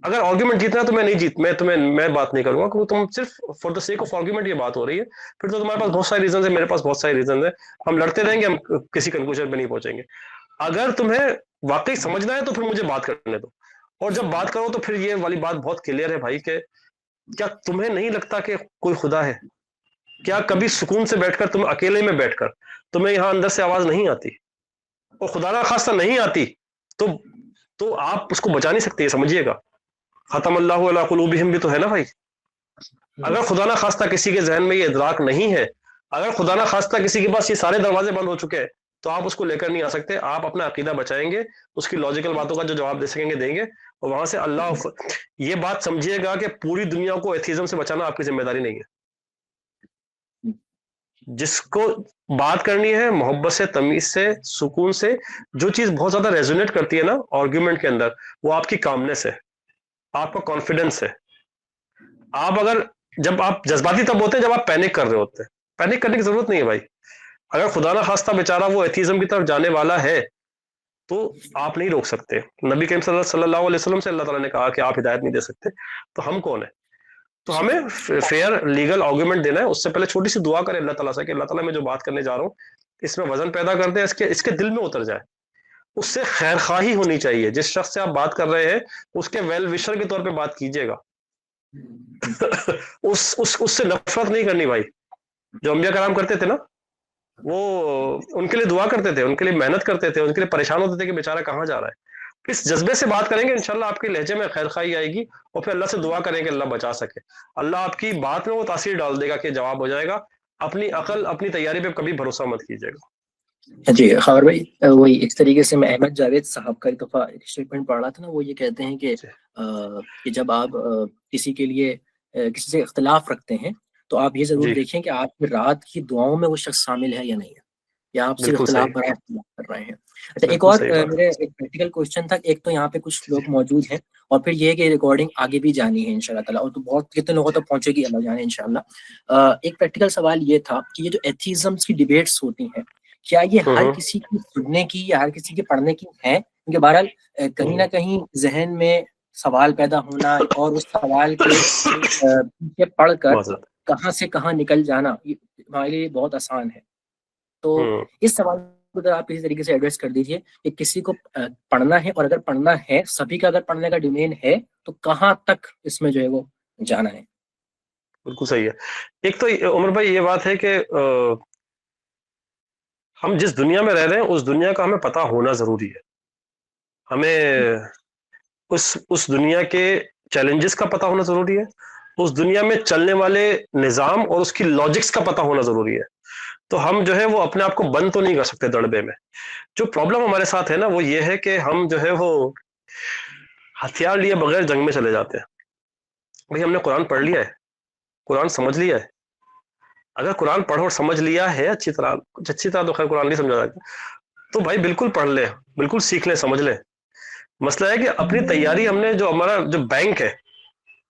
[SPEAKER 2] اگر آرگیومنٹ جیتنا ہے تو میں بات نہیں کروں گا، کیونکہ تم صرف for the sake of argument یہ بات ہو رہی ہے، پھر تو تمہارے پاس بہت سارے ریزنز ہیں، میرے پاس بہت سارے ریزنز ہیں، ہم لڑتے رہیں گے، ہم کسی کنکلوژن پہ نہیں پہنچیں گے۔ اگر تمہیں واقعی سمجھنا ہے تو پھر مجھے بات کرنے دو، اور جب بات کرو تو پھر یہ والی بات بہت کلیئر ہے بھائی کہ کیا تمہیں نہیں لگتا کہ کوئی خدا ہے؟ کیا کبھی سکون سے بیٹھ کر، تم اکیلے میں بیٹھ کر تمہیں یہاں اندر سے آواز نہیں آتی، اور خدا نہ خواستہ نہیں آتی، تو آپ اس کو بچا نہیں سکتے، یہ سمجھیے گا۔ ختم اللہ علی قلوبہم بھی تو ہے نا بھائی۔ اگر خدا نہ خواستہ کسی کے ذہن میں یہ ادراک نہیں ہے، اگر خدا نہ خواستہ کسی کے پاس یہ سارے دروازے بند ہو چکے ہیں، تو آپ اس کو لے کر نہیں آ سکتے۔ آپ اپنا عقیدہ بچائیں گے، اس کی لاجیکل باتوں کا جو جواب دے سکیں گے دیں گے، اور وہاں سے اللہ یہ بات سمجھیے گا کہ پوری دنیا کو ایتھیزم سے بچانا آپ کی ذمہ داری نہیں ہے۔ جس کو بات کرنی ہے محبت سے، تمیز سے، سکون سے، جو چیز بہت زیادہ ریزونیٹ کرتی ہے نا آرگیومنٹ کے اندر، وہ آپ کی کامنس ہے، آپ کا کانفیڈنس ہے۔ آپ اگر جب آپ جذباتی تب ہوتے ہیں جب آپ پینک کر رہے ہوتے ہیں، پینک کرنے کی ضرورت نہیں ہے بھائی۔ اگر خدا نہ خواستہ بیچارہ وہ ایتھیزم کی طرف جانے والا ہے تو آپ نہیں روک سکتے۔ نبی کریم صلی اللہ علیہ وسلم سے اللہ تعالیٰ نے کہا کہ آپ ہدایت نہیں دے سکتے، تو ہم کون ہیں؟ تو ہمیں فیئر لیگل آرگومنٹ دینا ہے۔ اس سے پہلے چھوٹی سی دعا کریں اللہ تعالیٰ سے کہ اللہ تعالیٰ میں جو بات کرنے جا رہا ہوں اس میں وزن پیدا کر دیں، اس کے دل میں اتر جائے، اس سے خیر خواہی ہونی چاہیے۔ جس شخص سے آپ بات کر رہے ہیں اس کے ویل وشر کے طور پہ بات کیجیے گا، اس سے نفرت نہیں کرنی بھائی۔ جو انبیاء کرام کرتے تھے نا، وہ ان کے لیے دعا کرتے تھے، ان کے لیے محنت کرتے تھے، ان کے لیے پریشان ہوتے تھے کہ بیچارہ کہاں جا رہا ہے۔ اس جذبے سے بات کریں گے انشاءاللہ آپ کے لہجے میں خیر خواہی آئے گی، اور پھر اللہ سے دعا کریں کہ اللہ بچا سکے۔ اللہ آپ کی بات میں وہ تاثیر ڈال دے گا کہ جواب ہو جائے گا۔ اپنی عقل، اپنی تیاری پہ کبھی بھروسہ مت کیجیے گا۔
[SPEAKER 1] جی خبر بھائی، وہی اس طریقے سے میں احمد جاوید صاحب کا ایک دفعہ ایک اسٹیٹمنٹ پڑھ رہا تھا نا، وہ یہ کہتے ہیں کہ جب آپ کسی کے لیے کسی سے اختلاف رکھتے ہیں تو آپ یہ ضرور
[SPEAKER 2] جی
[SPEAKER 1] دیکھیں کہ آپ کی رات کی دعاؤں میں وہ شخص شامل ہے یا نہیں ہے، یا آپ صرف
[SPEAKER 2] بالکل
[SPEAKER 1] اختلاف
[SPEAKER 2] صحیح،
[SPEAKER 1] برائے اختلاف کر رہے ہیں۔ اچھا، ایک
[SPEAKER 2] بالکل
[SPEAKER 1] اور
[SPEAKER 2] صحیح بات۔
[SPEAKER 1] میرے ایک پریکٹیکل کوشچن تھا۔ ایک تو یہاں پہ کچھ لوگ موجود ہیں، اور پھر یہ کہ ریکارڈنگ آگے بھی جانی ہے انشاءاللہ تعالیٰ، اور تو بہت کتنے لوگوں تک پہنچے گی اللہ جانے انشاءاللہ۔ ایک پریکٹیکل سوال یہ تھا کہ یہ جو ایتھیزمس کی ڈیبیٹس ہوتی ہیں، کیا یہ ہر کسی کی سننے کی یا ہر کسی کے پڑھنے کی ہے؟ کیونکہ بہرحال کہیں نہ کہیں ذہن میں سوال پیدا ہونا اور اس سوال کے پیچھے پڑھ کر
[SPEAKER 2] معذرت۔
[SPEAKER 1] کہاں سے کہاں نکل جانا یہ ہمارے لیے بہت آسان ہے۔ تو اس سوال کو اگر آپ کسی طریقے سے ایڈریس کر دیجئے کہ کسی کو پڑھنا ہے، اور اگر پڑھنا ہے، سبھی کا اگر پڑھنے کا ڈومین ہے، تو کہاں تک اس میں جو ہے وہ جانا ہے؟
[SPEAKER 2] بالکل صحیح ہے۔ ایک تو عمر بھائی یہ بات ہے کہ ہم جس دنیا میں رہ رہے ہیں اس دنیا کا ہمیں پتہ ہونا ضروری ہے۔ ہمیں اس دنیا کے چیلنجز کا پتہ ہونا ضروری ہے، اس دنیا میں چلنے والے نظام اور اس کی لاجکس کا پتہ ہونا ضروری ہے۔ تو ہم جو ہے وہ اپنے آپ کو بند تو نہیں کر سکتے دڑبے میں۔ جو پرابلم ہمارے ساتھ ہے نا وہ یہ ہے کہ ہم جو ہے وہ ہتھیار لیے بغیر جنگ میں چلے جاتے ہیں۔ بھئی ہم نے قرآن پڑھ لیا ہے، قرآن سمجھ لیا ہے۔ اگر قرآن پڑھو اور سمجھ لیا ہے اچھی طرح تو خیر قرآن نہیں سمجھا جاتا، تو بھائی بالکل پڑھ لیں، بالکل سیکھ لیں، سمجھ لیں۔ مسئلہ ہے کہ اپنی تیاری ہم نے جو ہمارا جو بینک ہے،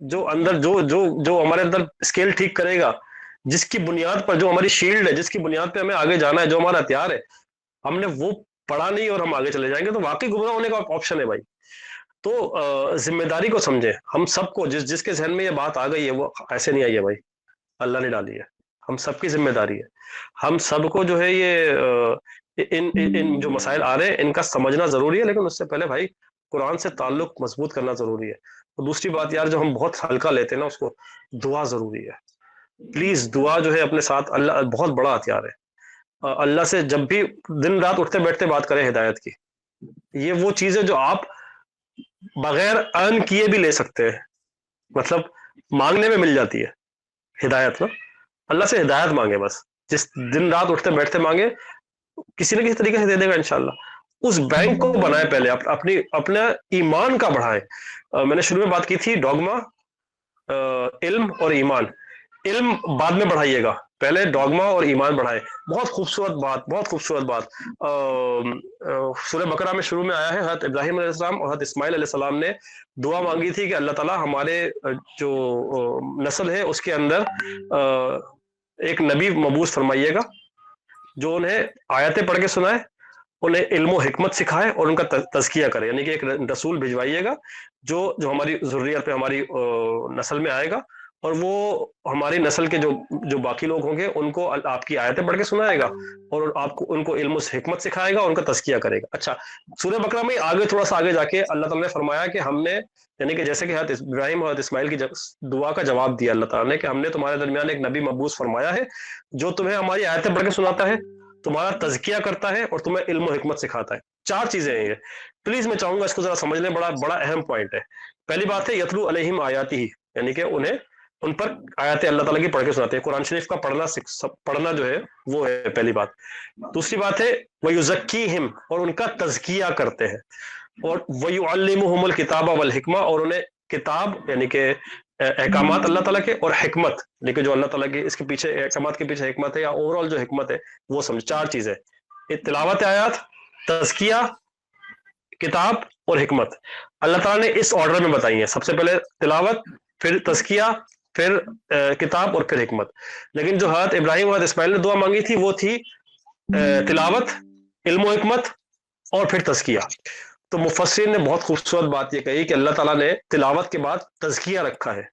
[SPEAKER 2] جو اندر جو ہمارے اندر اسکیل ٹھیک کرے گا، جس کی بنیاد پر، جو ہماری شیلڈ ہے، جس کی بنیاد پہ ہمیں آگے جانا ہے، جو ہمارا ہتھیار ہے، ہم نے وہ پڑھا نہیں اور ہم آگے چلے جائیں گے تو واقعی گمراہ ہونے کا آپشن ہے بھائی۔ تو ذمہ داری کو سمجھیں۔ ہم سب کو جس کے ذہن میں یہ بات آ گئی ہے وہ ایسے نہیں آئی ہے بھائی، اللہ نے ڈالی ہے، ہم سب کی ذمہ داری ہے۔ ہم سب کو جو ہے یہ ان جو مسائل آ رہے ہیں ان کا سمجھنا ضروری ہے، لیکن اس سے پہلے بھائی قرآن سے تعلق مضبوط کرنا ضروری ہے۔ اور دوسری بات یار جو ہم بہت ہلکا لیتے ہیں نا اس کو، دعا ضروری ہے۔ پلیز دعا جو ہے اپنے ساتھ، اللہ بہت بڑا ہتھیار ہے۔ اللہ سے جب بھی دن رات اٹھتے بیٹھتے بات کریں ہدایت کی۔ یہ وہ چیز ہے جو آپ بغیر ارن کیے بھی لے سکتے ہیں، مطلب مانگنے میں مل جاتی ہے ہدایت نا۔ اللہ سے ہدایت مانگے، بس جس دن رات اٹھتے بیٹھتے مانگے، کسی نہ کسی طریقے سے دے دے گا انشاءاللہ۔ اس بینک کو بنائے، پہلے اپنا ایمان کا بڑھائیں۔ میں نے شروع میں بات کی تھی ڈوگما، علم اور ایمان۔ علم بعد میں بڑھائیے گا، پہلے ڈوگما اور ایمان بڑھائیں۔ بہت خوبصورت بات، بہت خوبصورت بات سورہ بقرہ میں شروع میں آیا ہے۔ حضرت ابراہیم علیہ السلام اور حضرت اسماعیل علیہ السلام نے دعا مانگی تھی کہ اللہ تعالیٰ ہمارے جو نسل ہے اس کے اندر ایک نبی مبعوث فرمائیے گا جو انہیں آیتیں پڑھ کے سنائے، انہیں علم و حکمت سکھائے اور ان کا تزکیہ کرے، یعنی کہ ایک رسول بھجوائیے گا جو ہماری ذریت پہ، ہماری نسل میں آئے گا، اور وہ ہماری نسل کے جو باقی لوگ ہوں گے ان کو آپ کی آیتیں پڑھ کے سنائے گا اور آپ کو ان کو علم و حکمت سکھائے گا اور ان کا تزکیہ کرے گا۔ اچھا، سورہ بقرہ میں آگے تھوڑا سا آگے جا کے اللہ تعالیٰ نے فرمایا کہ ہم نے، یعنی کہ جیسے کہ حضرت ابراہیم اور حضرت اسماعیل کی دعا کا جواب دیا اللہ تعالیٰ نے کہ ہم نے تمہارے درمیان ایک نبی مبعوث فرمایا ہے جو تمہیں ہماری آیتیں پڑھ کے سناتا ہے، تمہارا تزکیہ کرتا ہے اور تمہیں علم و حکمت سکھاتا ہے۔ 4 چیزیں ہیں یہ، پلیز میں چاہوں گا اس کو ذرا سمجھ لیں، بڑا اہم پوائنٹ ہے۔ پہلی بات ہے یتلو علیہم آیاتی ہی، یعنی کہ انہیں ان پر آیات اللہ تعالیٰ کی پڑھ کے سناتے ہیں، قرآن شریف کا پڑھنا جو ہے وہ ہے پہلی بات۔ دوسری بات ہے وَيُزَكِّيهِمْ، اور ان کا تزکیہ کرتے ہیں، اور وَيُعَلِّمُهُمُ الْكِتَابَ وَالْحِكْمَةَ، اور انہیں کتاب یعنی کہ احکامات اللہ تعالیٰ کے اور حکمت، لیکن جو اللہ تعالیٰ کی اس کے پیچھے احکامات کے پیچھے حکمت ہے یا اوور آل جو حکمت ہے وہ سمجھ۔ 4 چیزیں، تلاوت آیات، تزکیہ، کتاب اور حکمت، اللہ تعالیٰ نے اس آرڈر میں بتائی ہیں، سب سے پہلے تلاوت، پھر تزکیہ، پھر کتاب اور پھر حکمت۔ لیکن جو حضرت ابراہیم اور حضرت اسماعیل نے دعا مانگی تھی وہ تھی تلاوت، علم و حکمت اور پھر تزکیہ۔ تو مفسرین نے بہت خوبصورت بات یہ کہی کہ اللہ تعالیٰ نے تلاوت کے بعد تزکیہ رکھا ہے۔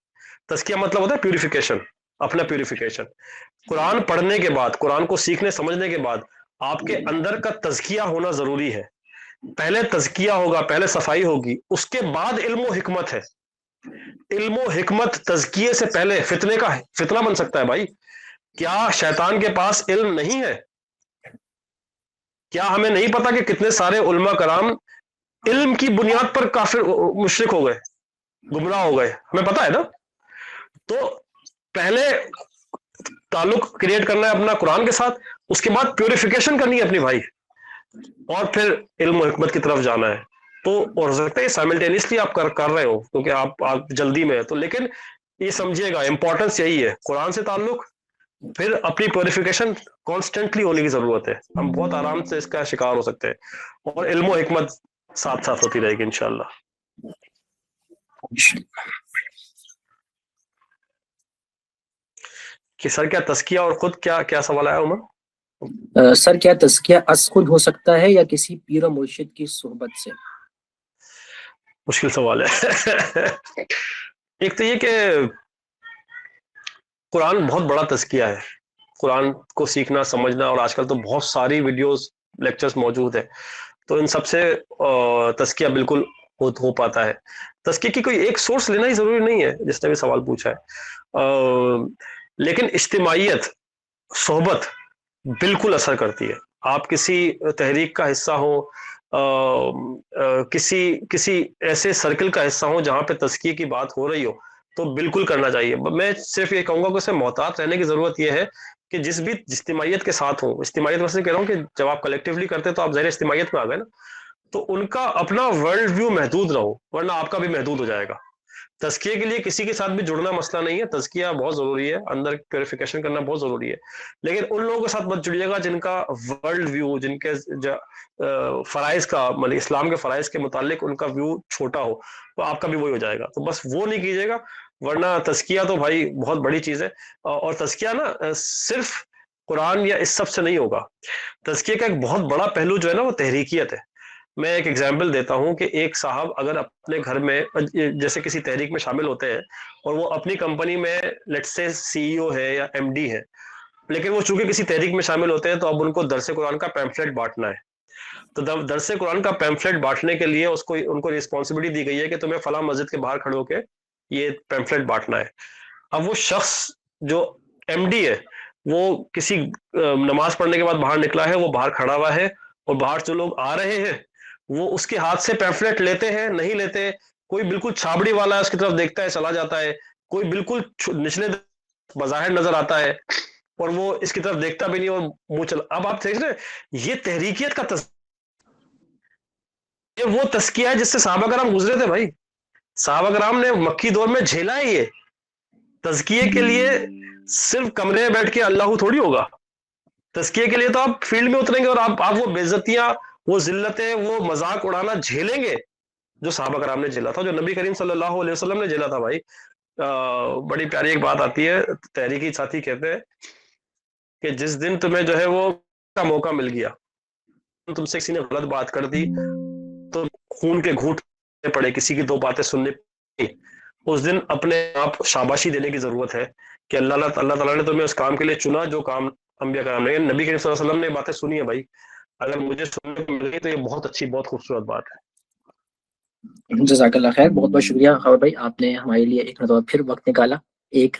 [SPEAKER 2] تزکیہ مطلب ہوتا ہے پیوریفیکیشن، اپنا پیوریفیکیشن۔ قرآن پڑھنے کے بعد، قرآن کو سیکھنے سمجھنے کے بعد آپ کے اندر کا تزکیہ ہونا ضروری ہے۔ پہلے تزکیہ ہوگا، پہلے صفائی ہوگی، اس کے بعد علم و حکمت ہے۔ علم و حکمت تزکیے سے پہلے فتنہ بن سکتا ہے بھائی۔ کیا شیطان کے پاس علم نہیں ہے؟ کیا ہمیں نہیں پتا کہ کتنے سارے علماء کرام علم کی بنیاد پر کافر مشرک ہو گئے، گمراہ ہو گئے؟ ہمیں پتا ہے نا۔ تو پہلے تعلق کریٹ کرنا ہے اپنا قرآن کے ساتھ، اس کے بعد پیوریفیکیشن کرنی ہے اپنی بھائی، اور پھر علم و حکمت کی طرف جانا ہے۔ تو اور ہو سکتا ہے سائملٹینیسلی آپ کر رہے ہو کیونکہ آپ جلدی میں ہے، تو لیکن یہ سمجھیے گا امپورٹنس یہی ہے، قرآن سے تعلق، پھر اپنی پیوریفیکیشن کانسٹنٹلی ہونے کی ضرورت ہے۔ ہم بہت آرام سے اس کا شکار ہو سکتے ہیں، اور علم و حکمت ساتھ ساتھ ہوتی رہے گی انشاءاللہ۔ کہ سر کیا تزکیہ اور خود کیا سوال آیا عمر؟
[SPEAKER 1] سر کیا تزکیہ از خود ہو سکتا ہے یا کسی پیر و مرشد کی صحبت سے؟
[SPEAKER 2] مشکل سوال ہے۔ ایک تو یہ کہ قرآن بہت بڑا تزکیہ ہے، قرآن کو سیکھنا سمجھنا، اور آج کل تو بہت ساری ویڈیوز لیکچرز موجود ہیں، تو ان سب سے تزکیہ بالکل ہو پاتا ہے۔ تزکیہ کی کوئی ایک سورس لینا ہی ضروری نہیں ہے، جس نے بھی سوال پوچھا ہے، لیکن اجتماعیت، صحبت بالکل اثر کرتی ہے۔ آپ کسی تحریک کا حصہ ہو، کسی ایسے سرکل کا حصہ ہو جہاں پہ تزکیے کی بات ہو رہی ہو، تو بالکل کرنا چاہیے۔ میں صرف یہ کہوں گا کہ اس میں محتاط رہنے کی ضرورت یہ ہے کہ جس بھی اجتماعیت کے ساتھ ہوں، اجتماعیت ویسے کہہ رہا ہوں کہ جب آپ کلیکٹیولی کرتے تو آپ ظاہر اجتماعیت میں آ گئے نا، تو ان کا اپنا ورلڈ ویو محدود نہ ہو، ورنہ آپ کا بھی محدود ہو جائے گا۔ تزکیے کے لیے کسی کے ساتھ بھی جڑنا مسئلہ نہیں ہے، تزکیہ بہت ضروری ہے، اندر پیوریفیکیشن کرنا بہت ضروری ہے، لیکن ان لوگوں کے ساتھ مت جڑیے گا جن کا ورلڈ ویو، جن کے فرائض کا، مطلب اسلام کے فرائض کے متعلق ان کا ویو چھوٹا ہو، تو آپ کا بھی وہی ہو جائے گا۔ تو بس وہ نہیں کیجیے گا، ورنہ تزکیہ تو بھائی بہت بڑی چیز ہے۔ اور تزکیہ نا صرف قرآن یا اس سب سے نہیں ہوگا، تزکیہ کا ایک بہت بڑا پہلو جو ہے نا وہ تحریکیت ہے۔ میں ایک ایگزامپل دیتا ہوں کہ ایک صاحب اگر اپنے گھر میں جیسے کسی تحریک میں شامل ہوتے ہیں اور وہ اپنی کمپنی میں لیٹس سے سی ای او ہے یا ایم ڈی ہے، لیکن وہ چونکہ کسی تحریک میں شامل ہوتے ہیں تو اب ان کو درس قرآن کا پیمفلیٹ بانٹنا ہے۔ تو درس قرآن کا پیمفلیٹ بانٹنے کے لیے ان کو رسپانسبلٹی دی گئی ہے کہ تمہیں فلاں مسجد کے باہر کھڑے ہو کے یہ پیمفلیٹ بانٹنا ہے۔ اب وہ شخص جو ایم ڈی ہے وہ کسی نماز پڑھنے کے بعد باہر نکلا ہے، وہ باہر کھڑا ہوا ہے، اور باہر جو لوگ آ رہے ہیں وہ اس کے ہاتھ سے پیمفلیٹ لیتے ہیں نہیں لیتے، کوئی بالکل چھابڑی والا ہے اس کی طرف دیکھتا ہے چلا جاتا ہے، کوئی بالکل نچلے بظاہر نظر آتا ہے اور وہ اس کی طرف دیکھتا بھی نہیں اور منہ چلا۔ اب آپ دیکھ رہے ہیں یہ تحریکیت کا یہ وہ تزکیہ ہے جس سے صحابہ کرام گزرے تھے بھائی۔ صحابہ کرام نے مکی دور میں جھیلا ہے یہ تزکیے کے لیے۔ صرف کمرے میں بیٹھ کے اللہ تھوڑی ہوگا، تزکیے کے لیے تو آپ فیلڈ میں اتریں گے اور آپ وہ بے عزتیاں، وہ ذلتیں، وہ مذاق اڑانا جھیلیں گے جو صحابہ کرام نے جھیلا تھا، جو نبی کریم صلی اللہ علیہ وسلم نے جھیلا تھا بھائی۔ بڑی پیاری ایک بات آتی ہے، تحریکی ساتھی کہتے ہیں کہ جس دن تمہیں جو ہے وہ کا موقع مل گیا، تم سے کسی نے غلط بات کر دی تو خون کے گھونٹ پڑے، کسی کی دو باتیں سننے پڑی، اس دن اپنے آپ شاباشی دینے کی ضرورت ہے کہ اللہ تعالیٰ نے تمہیں اس کام کے لیے چنا جو کام انبیاء کرام نے، نبی کریم صلی اللہ علیہ وسلم نے باتیں سنی ہیں بھائی، اگر مجھے سننے کو مل گئی تو یہ بہت اچھی، بہت خوبصورت بات ہے۔
[SPEAKER 1] جزاک اللہ خیر، بہت بہت شکریہ خبر بھائی، آپ نے ہمارے لیے ایک مرتبہ پھر وقت نکالا، ایک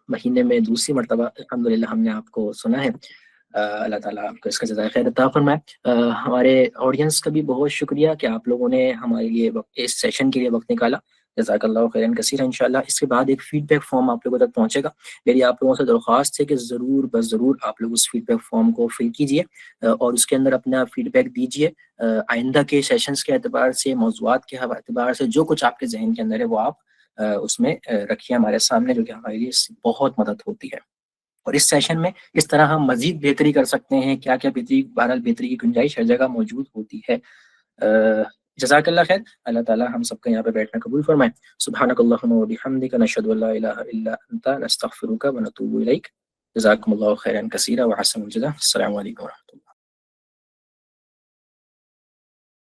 [SPEAKER 1] مہینے میں دوسری مرتبہ الحمدللہ ہم نے آپ کو سنا ہے۔ اللہ تعالیٰ آپ کو اس کا جزائے خیر عطا فرمائے۔ ہمارے آڈینس کا بھی بہت شکریہ کہ آپ لوگوں نے ہمارے لیے اس سیشن کے لیے وقت نکالا، جزاک اللہ خیرا کثیرا۔ انشاءاللہ اس کے بعد ایک فیڈ بیک فارم آپ لوگوں تک پہنچے گا، میری آپ لوگوں سے درخواست ہے کہ ضرور بس ضرور آپ لوگ اس فیڈ بیک فارم کو فل کیجئے اور اس کے اندر اپنا فیڈ بیک دیجئے، آئندہ کے سیشنز کے اعتبار سے، موضوعات کے اعتبار سے، جو کچھ آپ کے ذہن کے اندر ہے وہ آپ اس میں رکھیے ہمارے سامنے، جو کہ ہمارے لیے اس سے بہت مدد ہوتی ہے۔ اور اس سیشن میں اس طرح ہم مزید بہتری کر سکتے ہیں، کیا کیا بہتری، بہرحال بہتری کی گنجائش ہر جگہ موجود ہوتی ہے۔ جزاک اللہ خیر، اللہ تعالیٰ ہم سب کا یہاں پہ بیٹھنا قبول فرمائے۔ سبحانک اللہم و بحمدک، نشہد ان لا الہ الا انت، نستغفرک و نتوب الیک۔ جزاکم اللہ خیرا کثیرا و احسن الجزاء۔ السلام علیکم۔